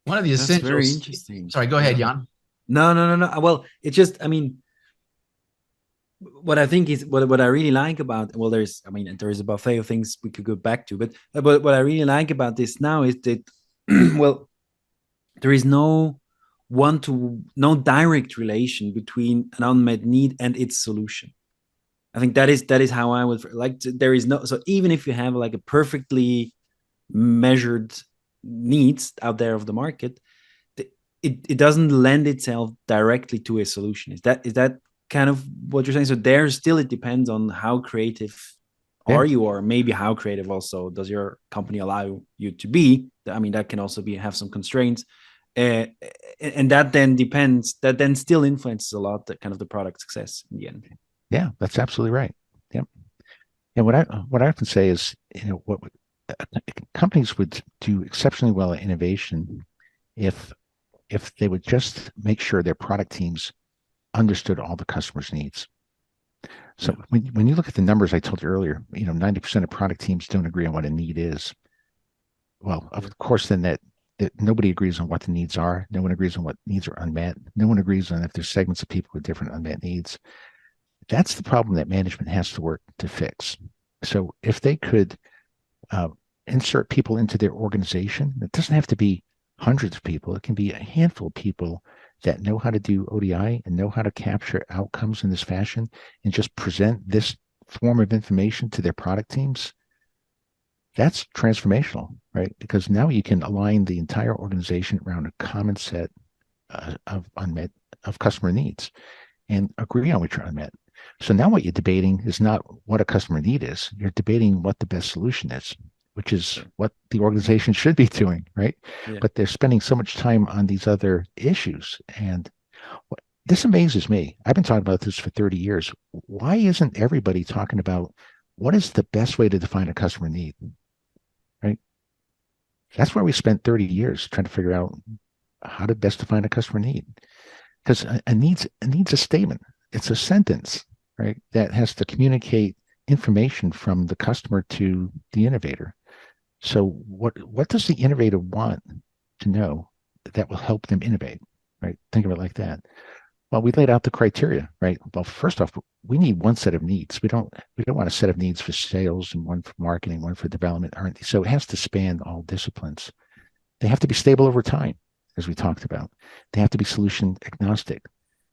One of the That's essentials. very interesting. Sorry, go ahead, Jan. No. Well, it's just, I mean, what I think is what I really like about, well, there is a buffet of things we could go back to, but what I really like about this now is that, well, there is no direct relation between an unmet need and its solution. I think that is how I would like to, there is no, so even if you have like a perfectly measured needs out there of the market, it doesn't lend itself directly to a solution. Is that kind of what you're saying? So there still, it depends on how creative are you, or maybe how creative also does your company allow you to be. I mean, that can also have some constraints, and that then still influences a lot the kind of the product success in the end. Yeah, that's absolutely right. Yep. And what I often say is, what companies would do exceptionally well at innovation if they would just make sure their product teams understood all the customer's needs. So when you look at the numbers I told you earlier, 90% of product teams don't agree on what a need is. Well, of course, then that nobody agrees on what the needs are. No one agrees on what needs are unmet. No one agrees on if there's segments of people with different unmet needs. That's the problem that management has to work to fix. So if they could insert people into their organization, it doesn't have to be hundreds of people. It can be a handful of people that know how to do ODI and know how to capture outcomes in this fashion and just present this form of information to their product teams. That's transformational, right? Because now you can align the entire organization around a common set of customer needs and agree on which are unmet. So now what you're debating is not what a customer need is. You're debating what the best solution is, which is what the organization should be doing, right? Yeah. But they're spending so much time on these other issues. And this amazes me. I've been talking about this for 30 years. Why isn't everybody talking about what is the best way to define a customer need, right? That's where we spent 30 years trying to figure out how to best define a customer need. Because a need's a statement. It's a sentence, right, that has to communicate information from the customer to the innovator. So what does the innovator want to know that will help them innovate, right? Think of it like that. Well, we laid out the criteria, right? Well, first off, we need one set of needs. We don't want a set of needs for sales and one for marketing, one for development, aren't they? So it has to span all disciplines. They have to be stable over time, as we talked about. They have to be solution agnostic.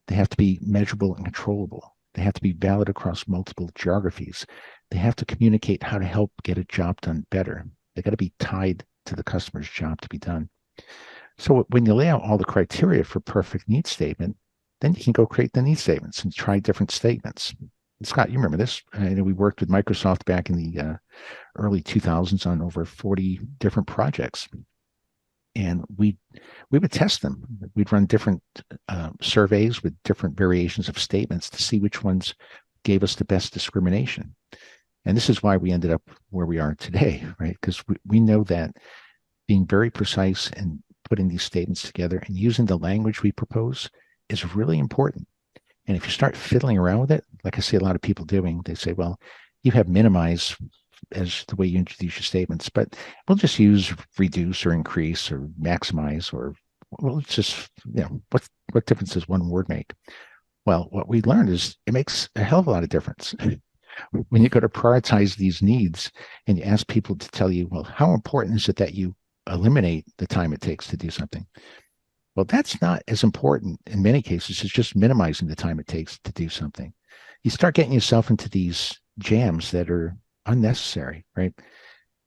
They have to be measurable and controllable. They have to be valid across multiple geographies. They have to communicate how to help get a job done better. They got to be tied to the customer's job to be done. So when you lay out all the criteria for perfect need statement, then you can go create the need statements and try different statements. And Scott, you remember this? I know we worked with Microsoft back in the early 2000s on over 40 different projects. And we would test them. We'd run different surveys with different variations of statements to see which ones gave us the best discrimination. And this is why we ended up where we are today, right? Because we know that being very precise and putting these statements together and using the language we propose is really important. And if you start fiddling around with it, like I see a lot of people doing, they say, well, you have minimize as the way you introduce your statements, but we'll just use reduce or increase or maximize, or well, it's just, what difference does one word make? Well, what we learned is it makes a hell of a lot of difference. When you go to prioritize these needs and you ask people to tell you, well, how important is it that you eliminate the time it takes to do something? Well, that's not as important in many cases as just minimizing the time it takes to do something. You start getting yourself into these jams that are unnecessary, right?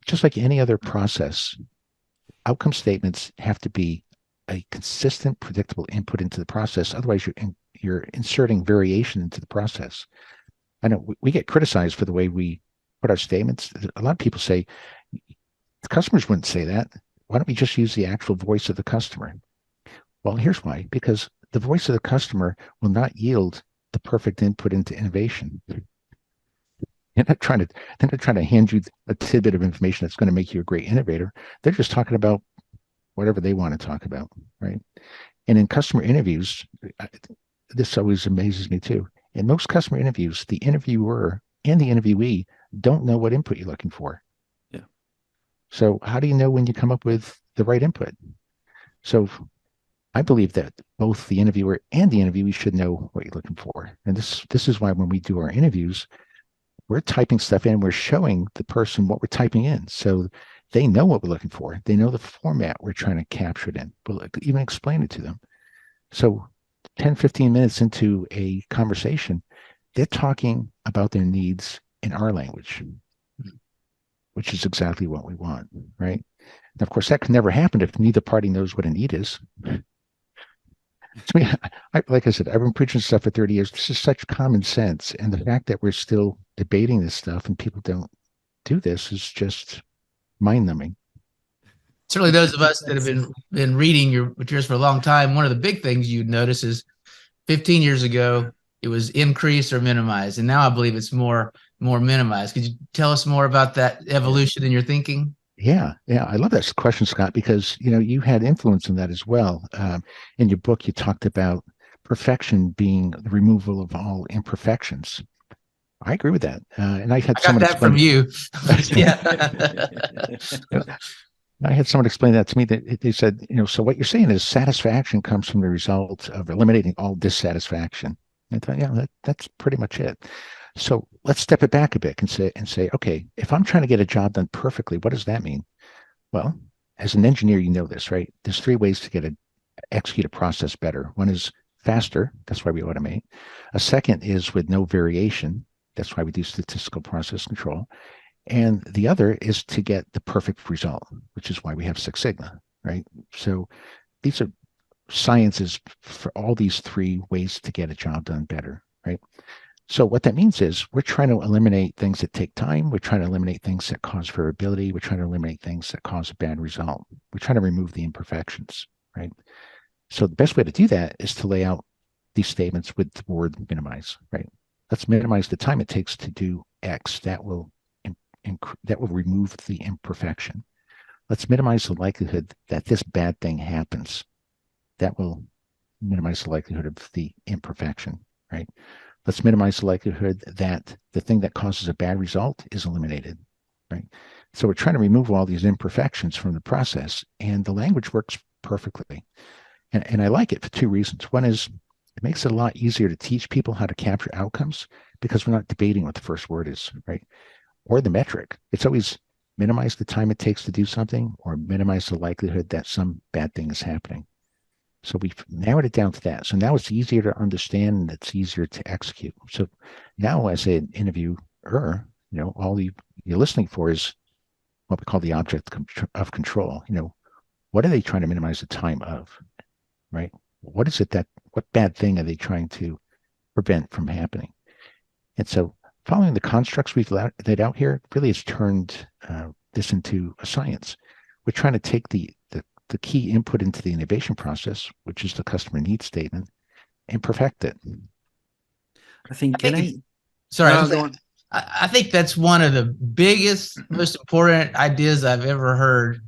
Just like any other process, outcome statements have to be a consistent, predictable input into the process. Otherwise, you're inserting variation into the process. I know we get criticized for the way we put our statements. A lot of people say, the customers wouldn't say that. Why don't we just use the actual voice of the customer? Well, here's why. Because the voice of the customer will not yield the perfect input into innovation. They're not trying to hand you a tidbit of information that's going to make you a great innovator. They're just talking about whatever they want to talk about, right? And in customer interviews, this always amazes me too. In most customer interviews, the interviewer and the interviewee don't know what input you're looking for. Yeah. So how do you know when you come up with the right input? So I believe that both the interviewer and the interviewee should know what you're looking for. And this is why when we do our interviews, we're typing stuff in, we're showing the person what we're typing in. So they know what we're looking for. They know the format we're trying to capture it in. We'll even explain it to them. So 10, 15 minutes into a conversation, they're talking about their needs in our language, which is exactly what we want, right? And of course, that can never happen if neither party knows what a need is. So like I said, I've been preaching stuff for 30 years. This is such common sense. And the fact that we're still debating this stuff and people don't do this is just mind-numbing. Certainly those of us that have been reading your materials for a long time, one of the big things you'd notice is 15 years ago, it was increase or minimize. And now I believe it's more minimized. Could you tell us more about that evolution in your thinking? Yeah. I love that question, Scott, because you had influence in that as well. In your book, you talked about perfection being the removal of all imperfections. I agree with that, and I got that from you. Yeah. I had someone explain that to me. That they said, so what you're saying is satisfaction comes from the result of eliminating all dissatisfaction. And I thought, yeah, that's pretty much it. So let's step it back a bit and say, okay, if I'm trying to get a job done perfectly, what does that mean? Well, as an engineer, you know this, right? There's 3 ways to execute a process better. One is faster. That's why we automate. A second is with no variation. That's why we do statistical process control. And the other is to get the perfect result, which is why we have Six Sigma, right? So these are sciences for all these 3 ways to get a job done better, right? So what that means is we're trying to eliminate things that take time. We're trying to eliminate things that cause variability. We're trying to eliminate things that cause a bad result. We're trying to remove the imperfections, right? So the best way to do that is to lay out these statements with the word minimize, right? Let's minimize the time it takes to do X. That will remove the imperfection. Let's minimize the likelihood that this bad thing happens. That will minimize the likelihood of the imperfection, right? Let's minimize the likelihood that the thing that causes a bad result is eliminated, right? So we're trying to remove all these imperfections from the process, and the language works perfectly. And I like it for 2 reasons. One is it makes it a lot easier to teach people how to capture outcomes because we're not debating what the first word is, right? Or the metric. It's always minimize the time it takes to do something or minimize the likelihood that some bad thing is happening. So we've narrowed it down to that. So now it's easier to understand and it's easier to execute. So now as an interviewer, all you're listening for is what we call the object of control. What are they trying to minimize the time of, right? What bad thing are they trying to prevent from happening? And so following the constructs we've laid out here really has turned this into a science. We're trying to take the key input into the innovation process, which is the customer needs statement, and perfect it. I think, I think that's one of the biggest, most important ideas I've ever heard,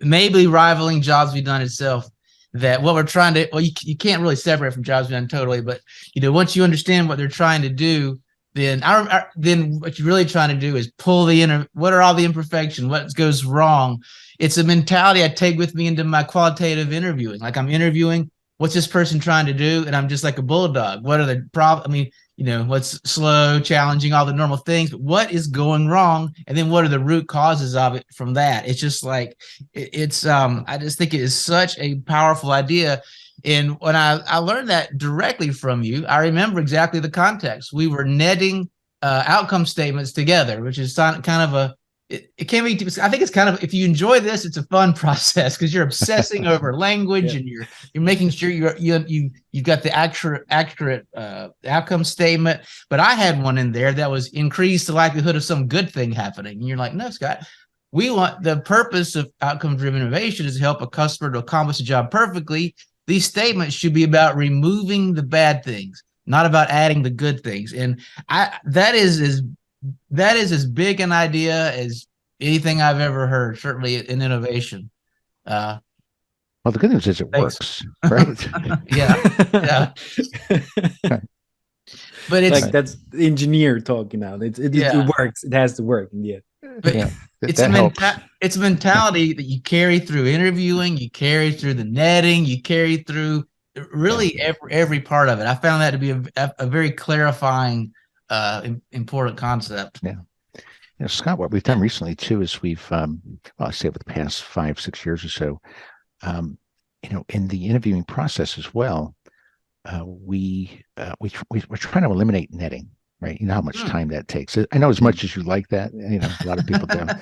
maybe rivaling jobs we've done itself. That what we're trying to, you can't really separate from jobs we've done totally, but once you understand what they're trying to do, then what you're really trying to do is pull what are all the imperfections, what goes wrong. It's a mentality I take with me into my qualitative interviewing. Like I'm interviewing, what's this person trying to do? And I'm just like a bulldog. What are the problems? I mean, what's slow, challenging, all the normal things, but what is going wrong? And then what are the root causes of it from that? It's just like, I just think it is such a powerful idea. And when I learned that directly from you, I remember exactly the context. We were netting outcome statements together, which is kind of it can be, I think it's kind of, if you enjoy this, it's a fun process because you're obsessing over language and you're making sure you've got the accurate outcome statement. But I had one in there that was increase the likelihood of some good thing happening. And you're like, no, Scott, we want the purpose of outcome-driven innovation is to help a customer to accomplish a job perfectly. These statements should be about removing the bad things, not about adding the good things. And that is as big an idea as anything I've ever heard, certainly in innovation. Well, Well, the good news is it Thanks. works, right? Yeah. But it's like that's engineer talking now. It works. It has to work in the end. but Yeah, it's that helps. it's a mentality that you carry through interviewing, you carry through the netting, you carry through really every part of it. I found that to be a very clarifying, important concept. Yeah. Scott, what we've done recently too is we've, well, I say over the past 5-6 years or so, in the interviewing process as well, we're trying to eliminate netting, right? You know how much time that takes. I know as much as you like that, a lot of people don't,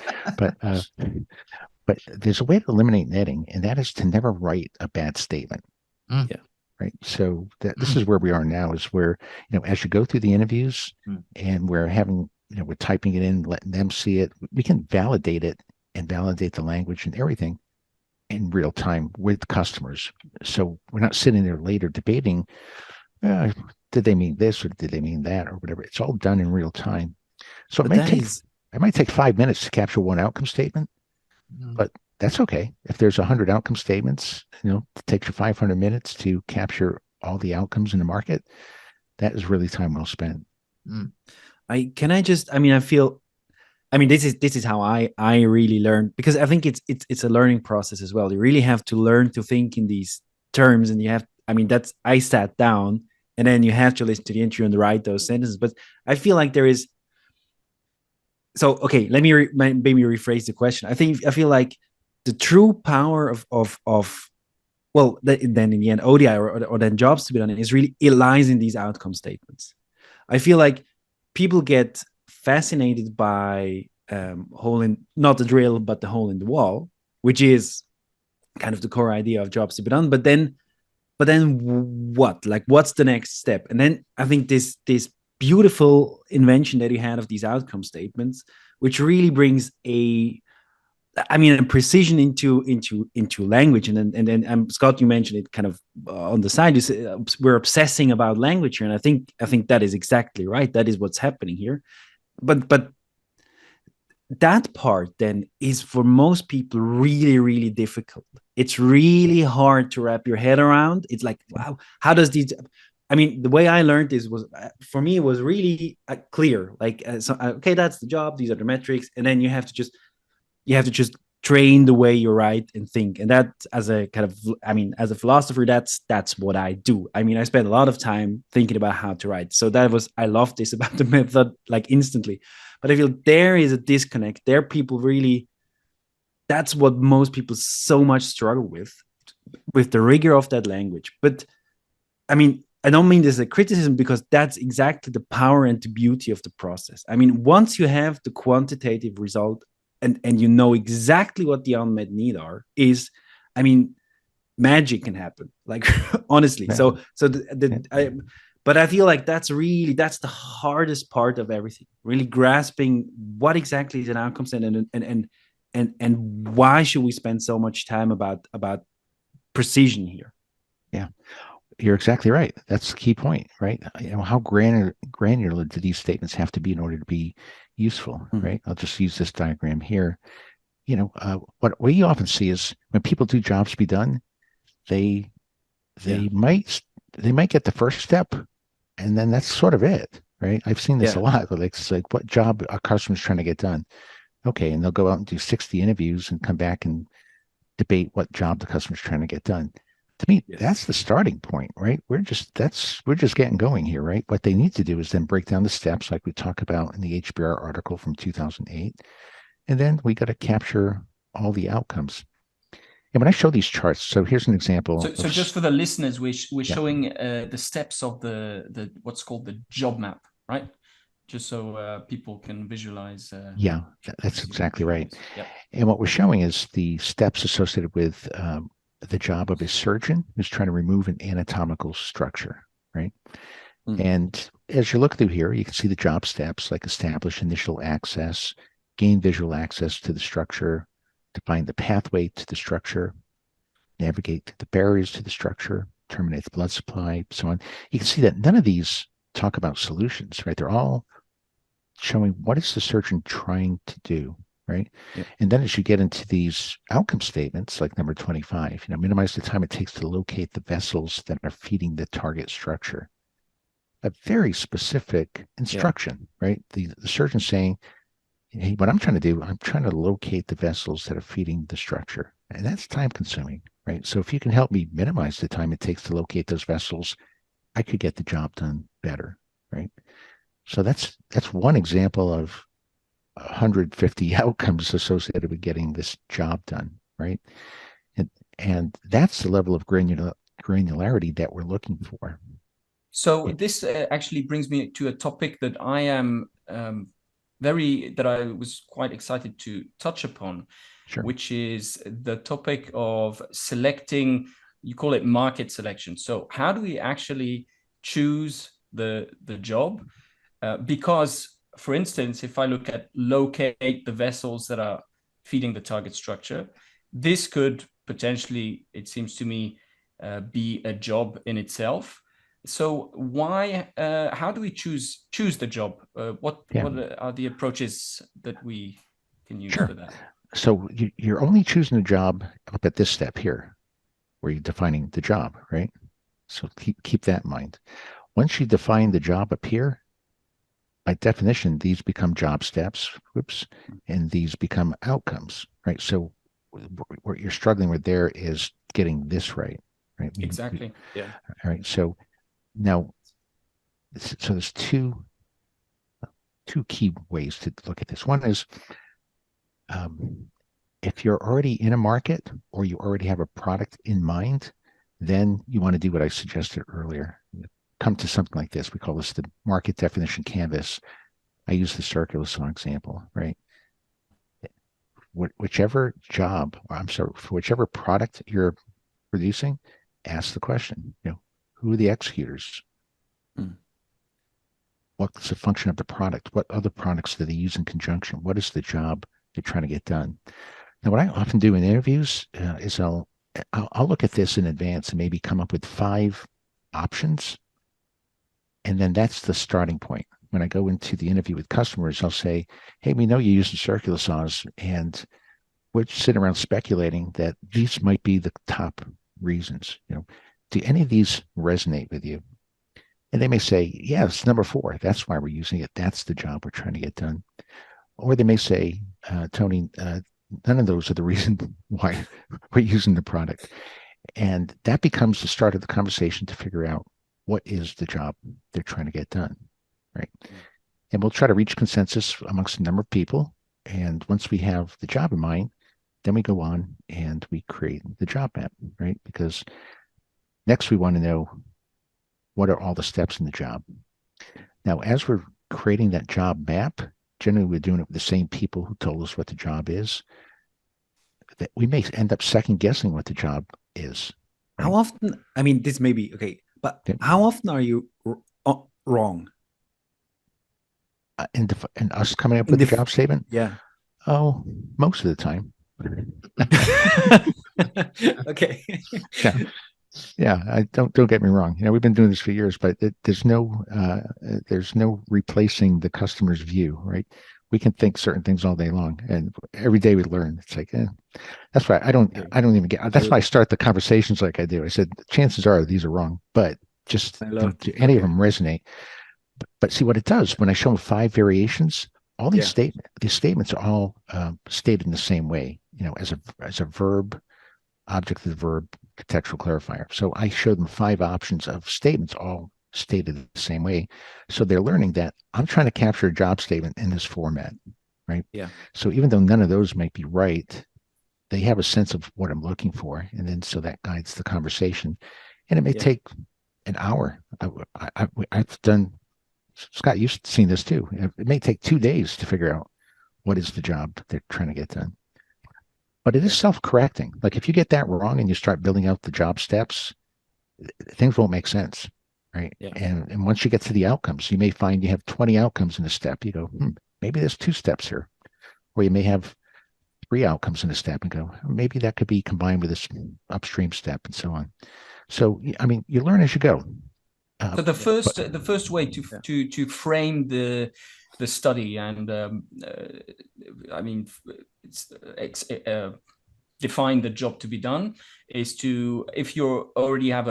but there's a way to eliminate netting, and that is to never write a bad statement. Yeah. Right. So this is where we are now, is where, as you go through the interviews and we're having, we're typing it in, letting them see it, we can validate it and validate the language and everything in real time with customers. So we're not sitting there later debating, did they mean this or did they mean that or whatever. It's all done in real time. So it might take 5 minutes to capture one outcome statement, but that's okay. If there's 100 outcome statements, it takes you 500 minutes to capture all the outcomes in the market. That is really time well spent. I feel, this is how I really learn, because I think it's a learning process as well. You really have to learn to think in these terms, and I sat down, and then you have to listen to the interview and write those sentences. But I feel like there is, so okay, let me maybe rephrase the question. I feel like the true power then in the end, ODI or then jobs to be done is really, it lies in these outcome statements. I feel like people get fascinated by not the drill, but the hole in the wall, which is kind of the core idea of jobs to be done. But then what? Like, what's the next step? And then I think this beautiful invention that you had of these outcome statements, which really brings a precision into language. And then Scott, you mentioned it kind of on the side. You say, we're obsessing about language here, and I think that is exactly right. That is what's happening here. But that part then is for most people really, really difficult. It's really hard to wrap your head around. It's like, wow, how does these? The way I learned this was, for me, it was really clear. Like, okay, that's the job. These are the metrics, and then you have to just train the way you write and think. And that, as a kind of, as a philosopher, that's what I do. I spend a lot of time thinking about how to write. So I love this about the method, like, instantly. But I feel there is a disconnect. There, people really, that's what most people so much struggle with the rigor of that language. But I don't mean this as a criticism, because that's exactly the power and the beauty of the process. Once you have the quantitative result, and you know exactly what the unmet need is, magic can happen, like, honestly. Yeah. But I feel like that's the hardest part of everything, really grasping what exactly is an outcome and why should we spend so much time about precision here. Yeah, you're exactly right. That's the key point, right? How granular do these statements have to be in order to be useful, right? I'll just use this diagram here. What we often see is when people do jobs to be done, they might get the first step, and then that's sort of it, right? I've seen this a lot. It's like, what job a customer's trying to get done? Okay, and they'll go out and do 60 interviews and come back and debate what job the customer's trying to get done. To me, that's the starting point, right? We're just getting going here, right? What they need to do is then break down the steps, like we talk about in the HBR article from 2008, and then we got to capture all the outcomes. And when I show these charts, so here's an example. So just for the listeners, we're showing the steps of the what's called the job map, right? Just so people can visualize. That's exactly right. Yep. And what we're showing is the steps associated with the job of a surgeon who's trying to remove an anatomical structure, right? And as you look through here, you can see the job steps, like establish initial access, gain visual access to the structure, define the pathway to the structure, navigate the barriers to the structure, terminate the blood supply, so on. You can see that none of these talk about solutions, right? They're all showing what is the surgeon trying to do, right? Yep. And then as you get into these outcome statements, like number 25, minimize the time it takes to locate the vessels that are feeding the target structure. A very specific instruction, right? The surgeon saying, hey, what I'm trying to do, I'm trying to locate the vessels that are feeding the structure. And that's time consuming, right? So if you can help me minimize the time it takes to locate those vessels, I could get the job done better, right? So that's one example of 150 outcomes associated with getting this job done, right? And that's the level of granularity that we're looking for. So this actually brings me to a topic that I am that I was quite excited to touch upon, Sure. which is the topic of selecting. You call it market selection. So how do we actually choose the job? Because, for instance, if I look at locate the vessels that are feeding the target structure, this could potentially, it seems to me, be a job in itself. So why? How do we choose the job? What are the approaches that we can use for that? So you're only choosing a job up at this step here, where you're defining the job, right? So keep that in mind. Once you define the job up here, by definition, these become job steps, and these become outcomes, right? So what you're struggling with there is getting this right? Exactly. Yeah. All right. So now, so there's two key ways to look at this. One is if you're already in a market or you already have a product in mind, then you want to do what I suggested earlier. Come to something like this. We call this the market definition canvas. I use the circular saw example, right? Whichever job, for whichever product you're producing, ask the question, who are the executors? What's the function of the product? What other products do they use in conjunction? What is the job they're trying to get done? Now, what I often do in interviews is I'll look at this in advance and maybe come up with 5 options. And then that's the starting point. When I go into the interview with customers, I'll say, hey, we know you're using circular saws, and we're sitting around speculating that these might be the top reasons. Do any of these resonate with you? And they may say, yeah, it's number 4. That's why we're using it. That's the job we're trying to get done. Or they may say, Tony, none of those are the reason why we're using the product. And that becomes the start of the conversation to figure out what is the job they're trying to get done, right? And we'll try to reach consensus amongst a number of people. And once we have the job in mind, then we go on and we create the job map, right? Because next we want to know what are all the steps in the job. Now, as we're creating that job map, generally we're doing it with the same people who told us what the job is, that we may end up second guessing what the job is. Right? How often, I mean, this may be okay, but how often are you wrong? In us coming up with the job statement? Yeah. Oh, most of the time. Okay. Yeah. I don't get me wrong. We've been doing this for years, but there's no replacing the customer's view, right? We can think certain things all day long, and every day we learn. It's like, that's why I don't even get. That's why I start the conversations like I do. I said, chances are these are wrong, but just do any of them resonate? But see what it does when I show them 5 variations. All these statements are all stated in the same way. As a verb, object of the verb, contextual clarifier. So I show them 5 options of statements, all stated the same way. So they're learning that I'm trying to capture a job statement in this format, right? Yeah. So even though none of those might be right, they have a sense of what I'm looking for. And then so that guides the conversation. And it may take an hour. I've done, Scott, you've seen this too. It may take 2 days to figure out what is the job they're trying to get done. But it is self-correcting. Like if you get that wrong and you start building out the job steps, things won't make sense, right? Yeah. And once you get to the outcomes, you may find you have 20 outcomes in a step. You go, maybe there's 2 steps here. Or you may have 3 outcomes in a step and go, maybe that could be combined with this upstream step and so on. So, I mean, you learn as you go. So the first way to frame the the study, and I mean, define the job to be done is to, if you're already have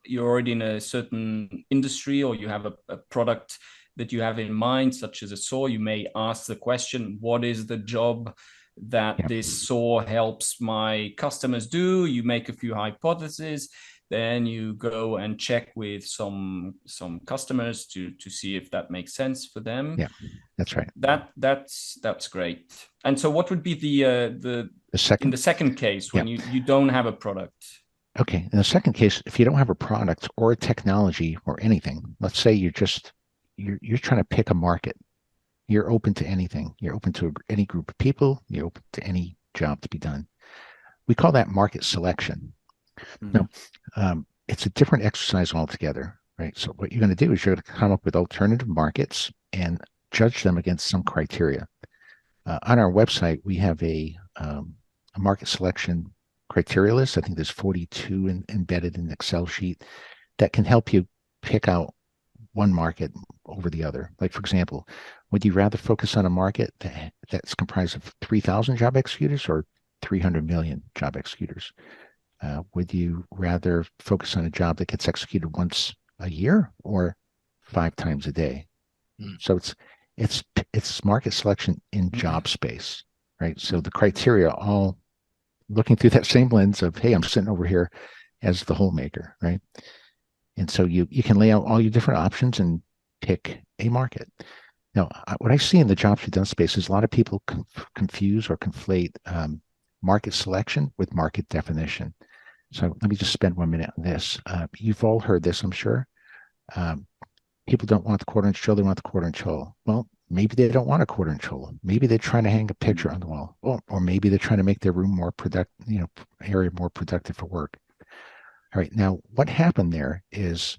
you're already in a certain industry, or you have a product that you have in mind, such as a saw, you may ask the question, what is the job that Yeah. this saw helps my customers do? You make a few hypotheses, then you go and check with some customers to see if that makes sense for them. Yeah, that's right. That's great. And so what would be the second? in the second case, when you don't have a product? Okay, in the second case, if you don't have a product or a technology or anything, let's say you're trying to pick a market. You're open to anything. You're open to any group of people. You're open to any job to be done. We call that market selection. Mhm. No, it's a different exercise altogether, right? So what you're going to do is you're going to come up with alternative markets and judge them against some criteria. On our website, we have a market selection criteria list. I think there's 42 embedded in an Excel sheet that can help you pick out one market over the other. Like, for example, would you rather focus on a market that's comprised of 3,000 job executors or 300 million job executors? Would you rather focus on a job that gets executed once a year or 5 times a day? So it's market selection in job space, right? So the criteria all looking through that same lens of, hey, I'm sitting over here as the whole maker, right? And so you can lay out all your different options and pick a market. Now, what I see in the jobs to be done space is a lot of people confuse or conflate market selection with market definition. So let me just spend 1 minute on this. You've all heard this, I'm sure. People don't want the quarter-inch drill, they want the quarter-inch hole. Well, maybe they don't want a quarter-inch hole. Maybe they're trying to hang a picture on the wall. Or maybe they're trying to make their room more productive, area more productive for work. All right, now what happened there is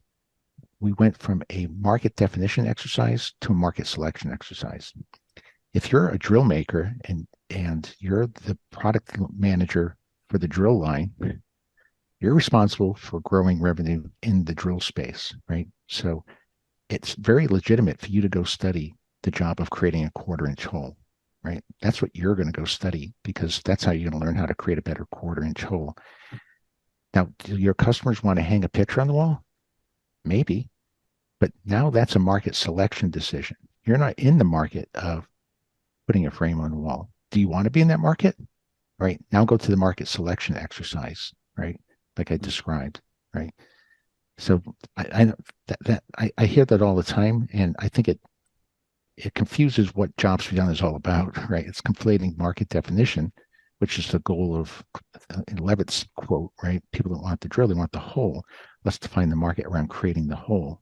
we went from a market definition exercise to a market selection exercise. If you're a drill maker and you're the product manager for the drill line, you're responsible for growing revenue in the drill space, right? So it's very legitimate for you to go study the job of creating a quarter-inch hole, right? That's what you're going to go study, because that's how you're going to learn how to create a better quarter-inch hole. Now, do your customers want to hang a picture on the wall? Maybe, but now that's a market selection decision. You're not in the market of putting a frame on the wall. Do you want to be in that market? Right, now go to the market selection exercise, right? Like I described, right? So I hear that all the time, and I think it confuses what jobs to be done is all about, right? It's conflating market definition, which is the goal of in Levitt's quote, right? People don't want the drill, they want the hole. Let's define the market around creating the hole.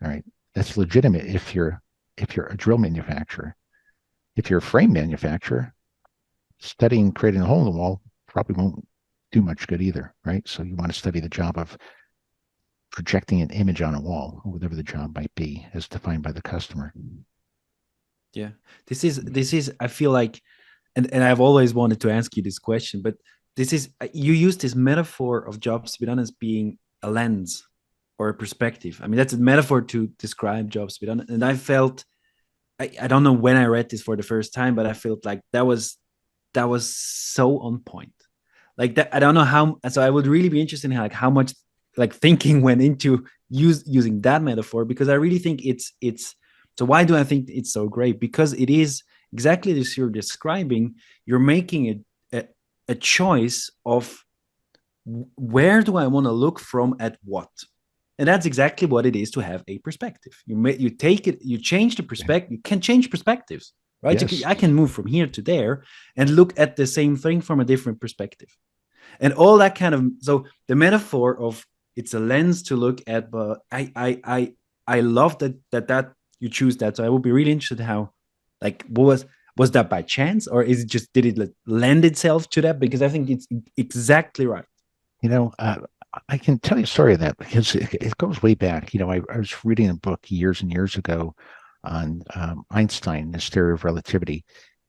All right. That's legitimate if you're a drill manufacturer. If you're a frame manufacturer, studying creating a hole in the wall probably won't do much good either, right? So you want to study the job of projecting an image on a wall, or whatever the job might be, as defined by the customer. Yeah, this is I feel like, and I've always wanted to ask you this question, but this is, you use this metaphor of jobs to be done as being a lens or a perspective. I mean, that's a metaphor to describe jobs to be done. And I felt, I don't know when I read this for the first time, but I felt like that was so on point. Like that, I don't know how. So I would really be interested in like how much like thinking went into using that metaphor, because I really think it's. So why do I think it's so great? Because it is exactly this you're describing. You're making a choice of where do I want to look from at what. And that's exactly what it is to have a perspective. You take it, you change the perspective. You can change perspectives, right? Yes. I can move from here to there and look at the same thing from a different perspective. And all that kind of, so the metaphor of it's a lens to look at, but I love that you choose that. So I would be really interested how, like, was that by chance, or is it just, did it lend itself to that? Because I think it's exactly right. I can tell you a story of that because it goes way back. I was reading a book years and years ago on Einstein, the theory of relativity,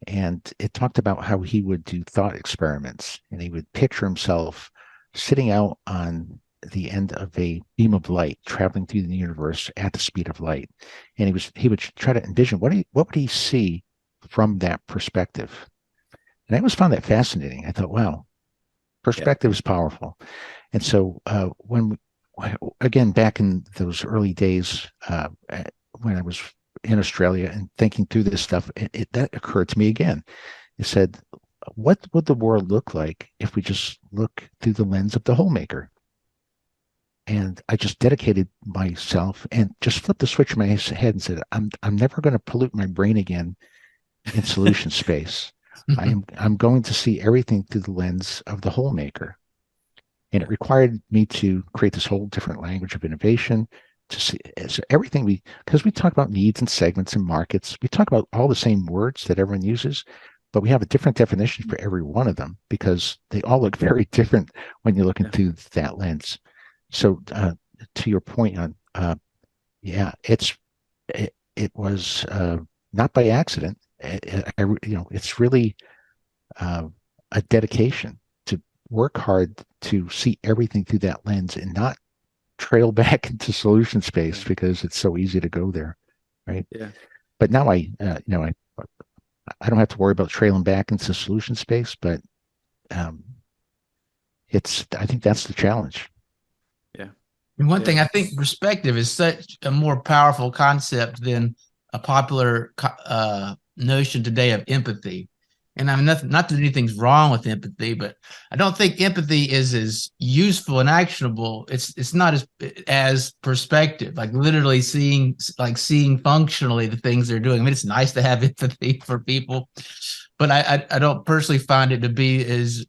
and it talked about how he would do thought experiments, and he would picture himself sitting out on the end of a beam of light traveling through the universe at the speed of light, and he would try to envision what would he see from that perspective. And I always found that fascinating. I thought, wow, perspective is powerful. And so again, back in those early days, when I was in Australia and thinking through this stuff, that occurred to me again. It said, what would the world look like if we just look through the lens of the whole maker? And I just dedicated myself and just flipped the switch in my head and said, I'm never going to pollute my brain again in solution space. I'm going to see everything through the lens of the whole maker. And it required me to create this whole different language of innovation to see so everything because we talk about needs and segments and markets. We talk about all the same words that everyone uses, but we have a different definition for every one of them because they all look very different when you're looking through that lens. So to your point on, it was not by accident. It's really a dedication to work hard to see everything through that lens and not trail back into solution space because it's so easy to go there, right? Yeah. But now I don't have to worry about trailing back into solution space, but I think that's the challenge. Yeah. And one thing, I think perspective is such a more powerful concept than a popular notion today of empathy. And I mean, not that anything's wrong with empathy, but I don't think empathy is as useful and actionable. It's not as perspective, like literally seeing functionally the things they're doing. I mean, it's nice to have empathy for people, but I don't personally find it to be as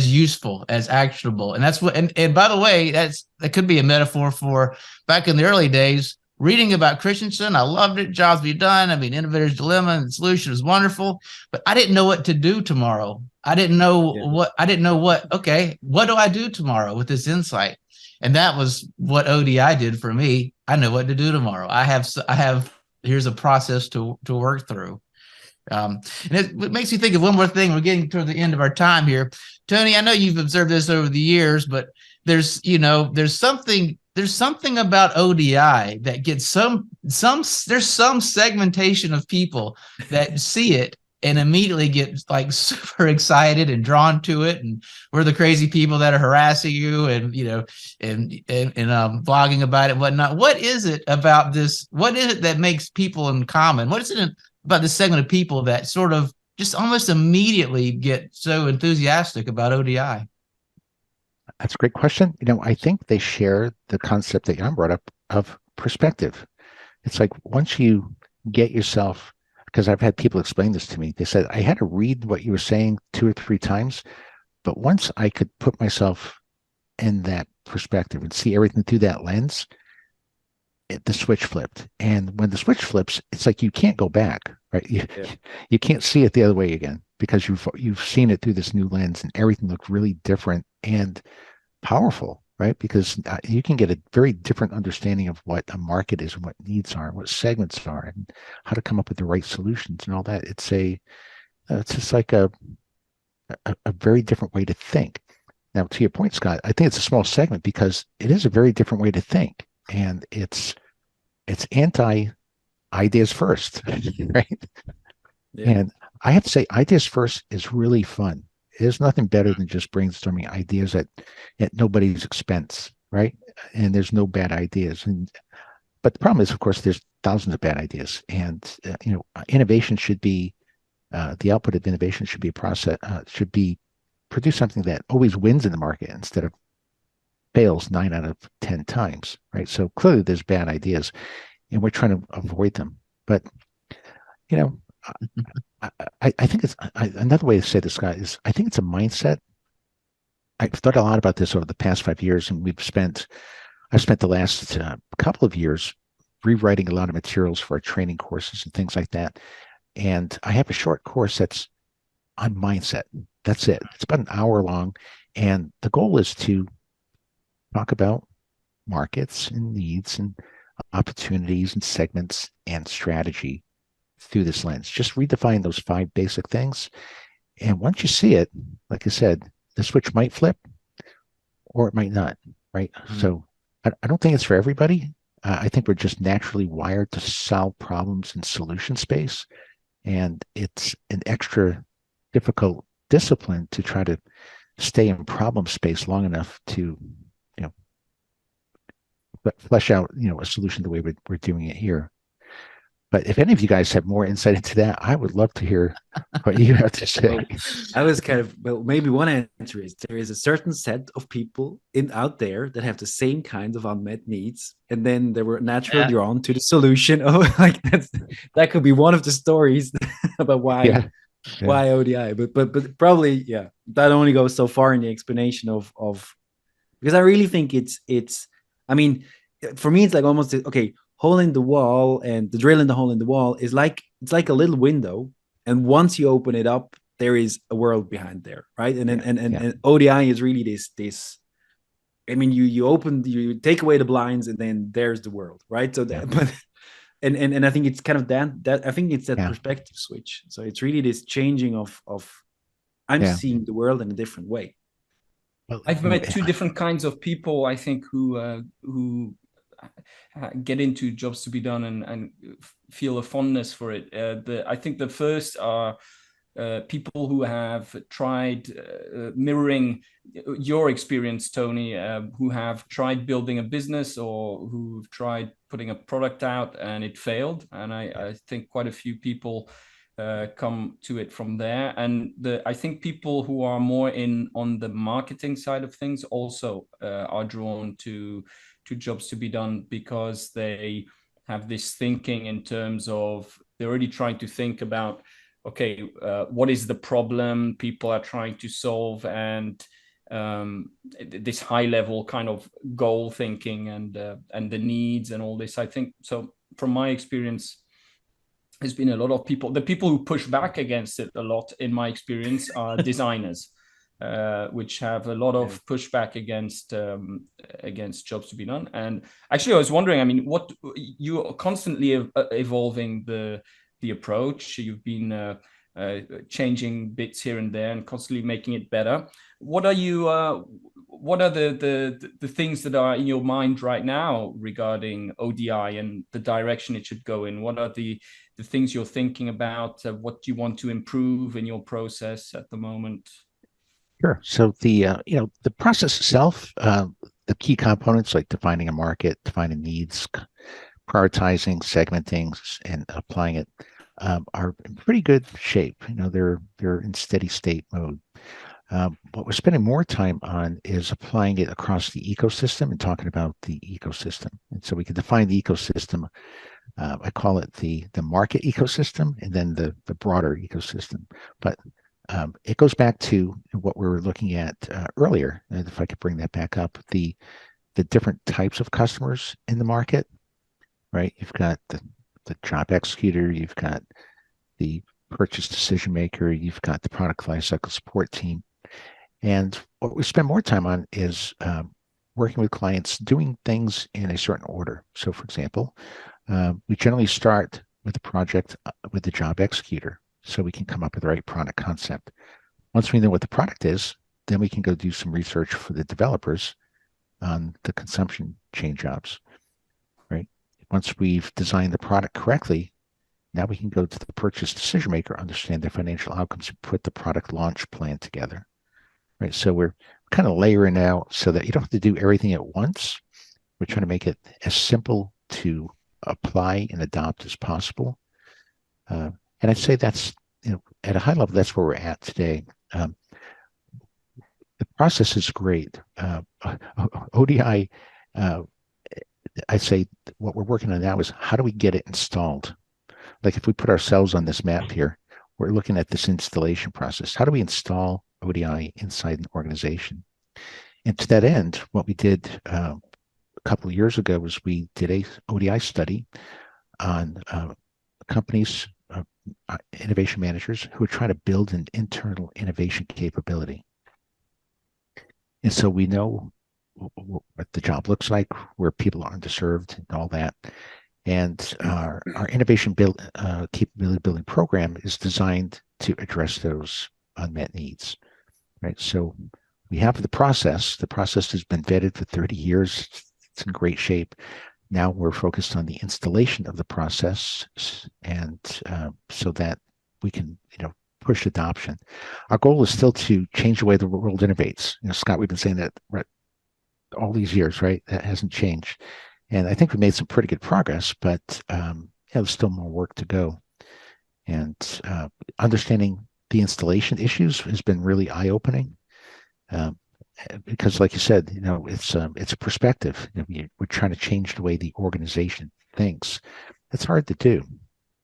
useful as actionable. And that's what, and by the way, that could be a metaphor for back in the early days, reading about Christensen. I loved it. Jobs Be Done. I mean, Innovator's Dilemma and Solution was wonderful, but I didn't know what to do tomorrow. I didn't know okay, what do I do tomorrow with this insight? And that was what ODI did for me. I know what to do tomorrow. I have, here's a process to work through. And it makes me think of one more thing. We're getting toward the end of our time here. Tony, I know you've observed this over the years, but there's something about ODI that gets there's some segmentation of people that see it and immediately get like super excited and drawn to it. And we're the crazy people that are harassing you and blogging about it and whatnot. What is it about this? What is it that makes people in common? What is it about this segment of people that sort of just almost immediately get so enthusiastic about ODI? That's a great question. I think they share the concept that Jan brought up of perspective. It's like once you get yourself, because I've had people explain this to me, they said, I had to read what you were saying 2 or 3 times, but once I could put myself in that perspective and see everything through that lens, the switch flipped. And when the switch flips, it's like you can't go back, right? You can't see it the other way again because you've seen it through this new lens and everything looked really different and powerful, right? Because you can get a very different understanding of what a market is and what needs are, and what segments are, and how to come up with the right solutions and all that. It's just like a very different way to think. Now, to your point, Scott, I think it's a small segment because it is a very different way to think, and it's anti ideas first, right? Yeah. And I have to say, ideas first is really fun. There's nothing better than just brainstorming ideas at nobody's expense, right? And there's no bad ideas. But the problem is, of course, there's thousands of bad ideas. And innovation should be the output of innovation should be a process, should be produce something that always wins in the market instead of fails 9 out of 10 times, right? So clearly, there's bad ideas, and we're trying to avoid them. But I think it's another way to say this, guy, is I think it's a mindset. I've thought a lot about this over the past 5 years, and I've spent the last couple of years rewriting a lot of materials for our training courses and things like that. And I have a short course that's on mindset. That's it. It's about an hour long, and the goal is to talk about markets and needs and opportunities and segments and strategy through this lens. Just redefine those 5 basic things. And once you see it, like I said, the switch might flip or it might not. right? So I don't think it's for everybody. I think we're just naturally wired to solve problems in solution space, and it's an extra difficult discipline to try to stay in problem space long enough to, you know, flesh out, a solution the way we're doing it here. But if any of you guys have more insight into that, I would love to hear what you have to say. Well, I was kind of, well, maybe one answer is there is a certain set of people out there that have the same kind of unmet needs, and then they were naturally drawn to the solution. Oh, like that could be one of the stories about why ODI. But probably that only goes so far in the explanation of because I really think it's I mean, for me it's like almost okay, hole in the wall, and the drill in the hole in the wall is like, it's like a little window, and once you open it up, there is a world behind there, right? And and ODI is really this. I mean, you take away the blinds, and then there's the world, right? So that, but and I think it's kind of that I think it's that perspective switch. So it's really this changing of I'm seeing the world in a different way. Well, I've met two different kinds of people, I think, who get into jobs to be done and feel a fondness for it. I think the first are people who have tried mirroring your experience, Tony, who have tried building a business or who've tried putting a product out and it failed. And I think quite a few people come to it from there. And I think people who are more on the marketing side of things also are drawn to jobs to be done, because they have this thinking in terms of they're already trying to think about, okay, what is the problem people are trying to solve, and this high level kind of goal thinking and the needs and all this. I think so. From my experience, there's been a lot of people. The people who push back against it a lot, in my experience, are designers. Which have a lot of pushback against jobs to be done. And actually, I was wondering, I mean, what you are constantly evolving the approach. You've been changing bits here and there and constantly making it better. What are you? What are the things that are in your mind right now regarding ODI and the direction it should go in? What are the things you're thinking about? What do you want to improve in your process at the moment? Sure. So the process itself, the key components like defining a market, defining needs, prioritizing, segmenting, and applying it are in pretty good shape. They're in steady state mode. What we're spending more time on is applying it across the ecosystem and talking about the ecosystem. And so we can define the ecosystem. I call it the market ecosystem, and then the broader ecosystem. But it goes back to what we were looking at earlier, and if I could bring that back up, the different types of customers in the market, right? You've got the job executor, you've got the purchase decision maker, you've got the product lifecycle support team. And what we spend more time on is working with clients doing things in a certain order. So for example, we generally start with a project with the job executor, so we can come up with the right product concept. Once we know what the product is, then we can go do some research for the developers on the consumption chain jobs, right? Once we've designed the product correctly, now we can go to the purchase decision maker, understand their financial outcomes, and put the product launch plan together, right? So we're kind of layering out so that you don't have to do everything at once. We're trying to make it as simple to apply and adopt as possible. And I'd say that's, at a high level, that's where we're at today. The process is great. ODI, I'd say what we're working on now is how do we get it installed? Like if we put ourselves on this map here, we're looking at this installation process. How do we install ODI inside an organization? And to that end, what we did a couple of years ago was we did a ODI study on companies, innovation managers who are trying to build an internal innovation capability. And so we know what the job looks like, where people are underserved and all that. And our innovation capability building program is designed to address those unmet needs, right? So we have the process. The process has been vetted for 30 years. It's in great shape. Now we're focused on the installation of the process, and so that we can, push adoption. Our goal is still to change the way the world innovates. Scott, we've been saying that all these years, right? That hasn't changed, and I think we made some pretty good progress, but there's still more work to go. And understanding the installation issues has been really eye-opening. Because, like you said, it's a perspective. We're trying to change the way the organization thinks. It's hard to do,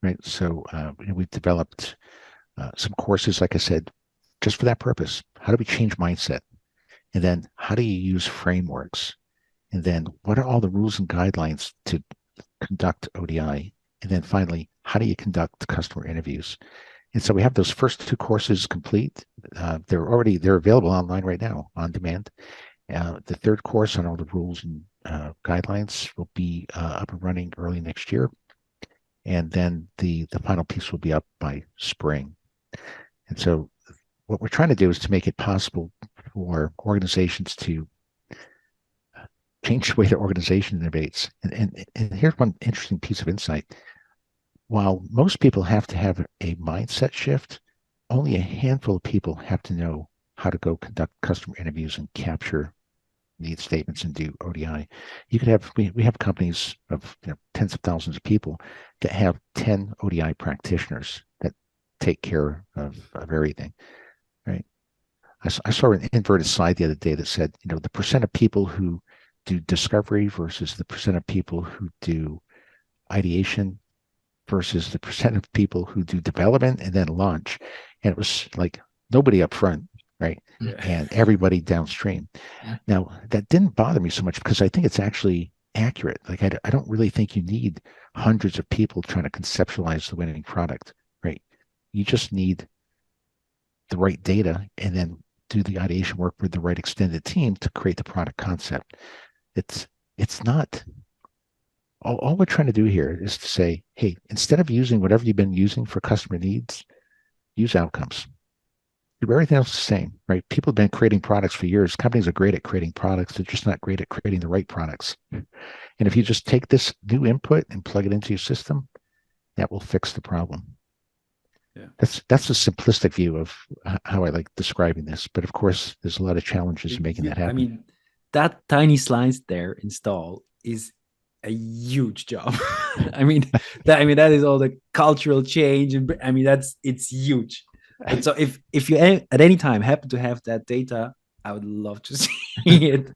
right? So we've developed some courses, like I said, just for that purpose. How do we change mindset? And then how do you use frameworks? And then what are all the rules and guidelines to conduct ODI? And then finally, how do you conduct customer interviews? And so we have those first two courses complete. They're available online right now on demand. The third course on all the rules and guidelines will be up and running early next year. And then the final piece will be up by spring. And so what we're trying to do is to make it possible for organizations to change the way their organization innovates. And here's one interesting piece of insight. While most people have to have a mindset shift, only a handful of people have to know how to go conduct customer interviews and capture need statements and do ODI. You could have, we have companies of tens of thousands of people that have 10 ODI practitioners that take care of everything, right? I saw an inverted slide the other day that said, the percent of people who do discovery versus the percent of people who do ideation versus the percent of people who do development and then launch. And it was like nobody up front, right? Yeah. And everybody downstream. Yeah. Now, that didn't bother me so much because I think it's actually accurate. Like, I don't really think you need hundreds of people trying to conceptualize the winning product, right? You just need the right data and then do the ideation work with the right extended team to create the product concept. It's not... All we're trying to do here is to say, hey, instead of using whatever you've been using for customer needs, use outcomes. Do everything else the same, right? People have been creating products for years. Companies are great at creating products. They're just not great at creating the right products. And if you just take this new input and plug it into your system, that will fix the problem. Yeah. That's a simplistic view of how I like describing this. But of course, there's a lot of challenges in making that happen. I mean, that tiny slice there install is a huge job. I mean that is all the cultural change, and it's huge. And so if you at any time happen to have that data, I would love to see it.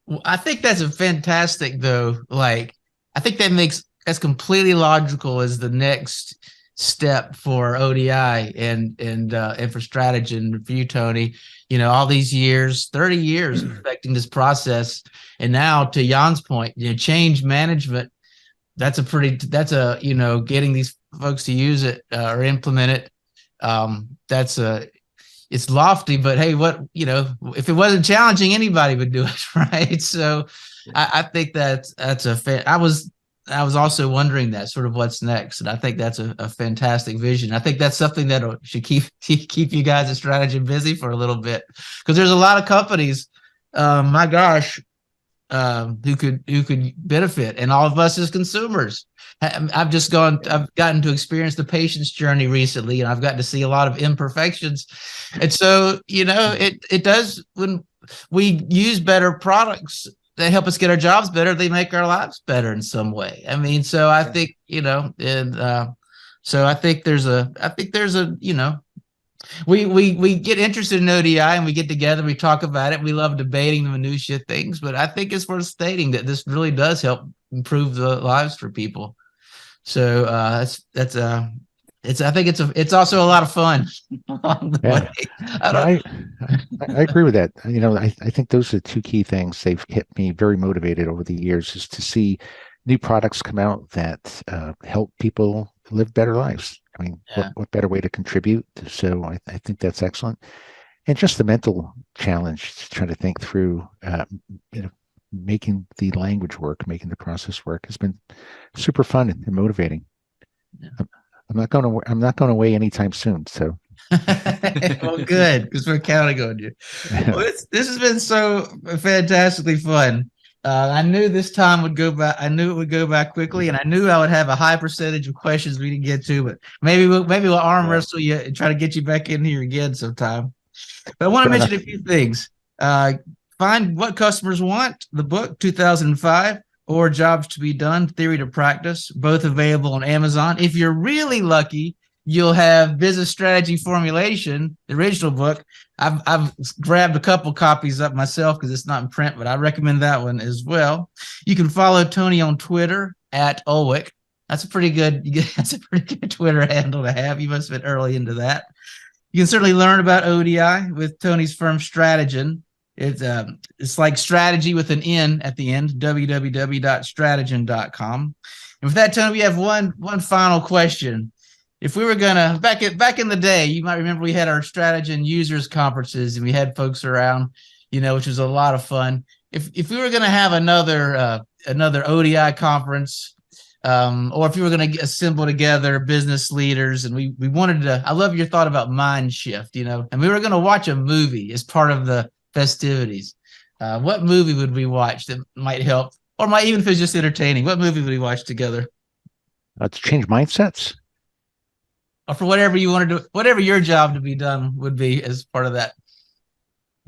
Well, I think that's a fantastic though. Like, I think that's completely logical as the next step for ODI and for strategy and for you, Tony. All these years, 30 years perfecting this process. And now to Jan's point, change management, that's getting these folks to use it or implement it. It's lofty, but hey, if it wasn't challenging, anybody would do it, right? So yeah. I think that's I was also wondering that sort of what's next. And I think that's a fantastic vision. I think that's something that should keep you guys at Strategy busy for a little bit, because there's a lot of companies, my gosh, who could benefit, and all of us as consumers. I've gotten to experience the patient's journey recently, and I've gotten to see a lot of imperfections. And so, it does, when we use better products, they help us get our jobs better. They make our lives better in some way. So I think, so I think there's a, we get interested in ODI and we get together, we talk about it. We love debating the minutiae things, but I think it's worth stating that this really does help improve the lives for people. So I think it's also a lot of fun. Yeah. I agree with that. I think those are two key things. They've kept me very motivated over the years, is to see new products come out that help people live better lives. What better way to contribute? So I think that's excellent. And just the mental challenge, trying to think through, making the language work, making the process work, has been super fun and motivating. Yeah. I'm not going away anytime soon. So Well, good, because we're counting on you. Well, this has been so fantastically fun. I knew this time would go by. I knew it would go by quickly, and I knew I would have a high percentage of questions we didn't get to. But maybe we'll arm wrestle you and try to get you back in here again sometime. But I want to mention a few things. Find What Customers Want, the book, 2005, or Jobs to Be Done, Theory to Practice, both available on Amazon. If you're really lucky, you'll have Business Strategy Formulation, the original book. I've grabbed a couple copies up myself because it's not in print, but I recommend that one as well. You can follow Tony on Twitter at Ulwick. That's a pretty good Twitter handle to have. You must have been early into that. You can certainly learn about ODI with Tony's firm Stratagen. It's like strategy with an N at the end, www.stratagen.com. And with that, Tony, we have one final question. If we were gonna back in the day, you might remember we had our Stratagen users conferences and we had folks around, which was a lot of fun. If we were gonna have another ODI conference, or if you were going to assemble together business leaders and we wanted to, I love your thought about mind shift, and we were going to watch a movie as part of the festivities. What movie would we watch that might help, or even if it's just entertaining, what movie would we watch together? To change mindsets? Or for whatever you want to do, whatever your job to be done would be as part of that.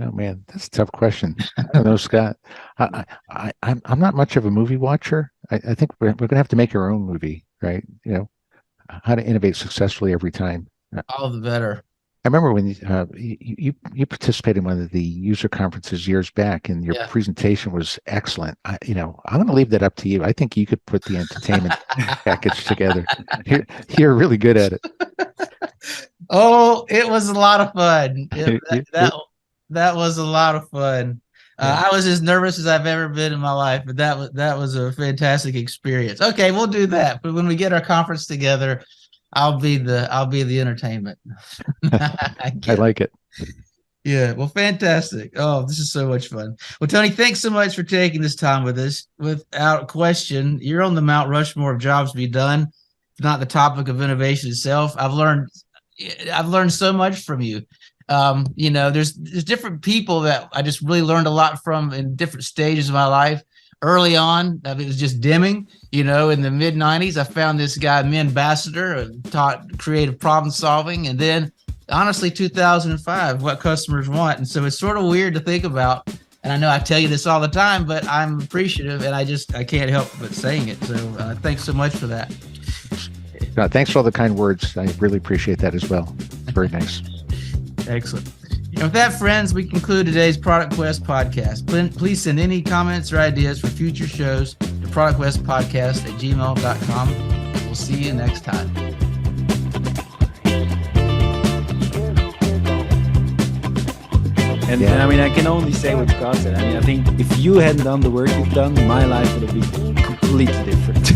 Oh man, that's a tough question. I don't know, Scott. I'm not much of a movie watcher. I think we're going to have to make our own movie, right? How to innovate successfully every time. All the better. I remember when you participated in one of the user conferences years back, and your presentation was excellent. I'm going to leave that up to you. I think you could put the entertainment package together. You're really good at it. Oh, it was a lot of fun. That was a lot of fun. I was as nervous as I've ever been in my life, but that was a fantastic experience. Okay, we'll do that. But when we get our conference together, I'll be the entertainment. I like it. Yeah, well, fantastic. Oh, this is so much fun. Well, Tony, thanks so much for taking this time with us. Without question, you're on the Mount Rushmore of jobs to be done, not the topic of innovation itself. I've learned so much from you. There's different people that I just really learned a lot from in different stages of my life. Early on, it was just Deming. In the mid 90s, I found this guy, Min Ambassador, taught creative problem solving. And then, honestly, 2005, What Customers Want. And so it's sort of weird to think about. And I know I tell you this all the time, but I'm appreciative, and I can't help but saying it. So thanks so much for that. Thanks for all the kind words. I really appreciate that as well. Very nice. Excellent. And with that, friends, we conclude today's Product Quest podcast. Please send any comments or ideas for future shows to productquestpodcast@gmail.com. We'll see you next time. And I can only say what Scott said. I think if you hadn't done the work you've done, my life would have been completely different.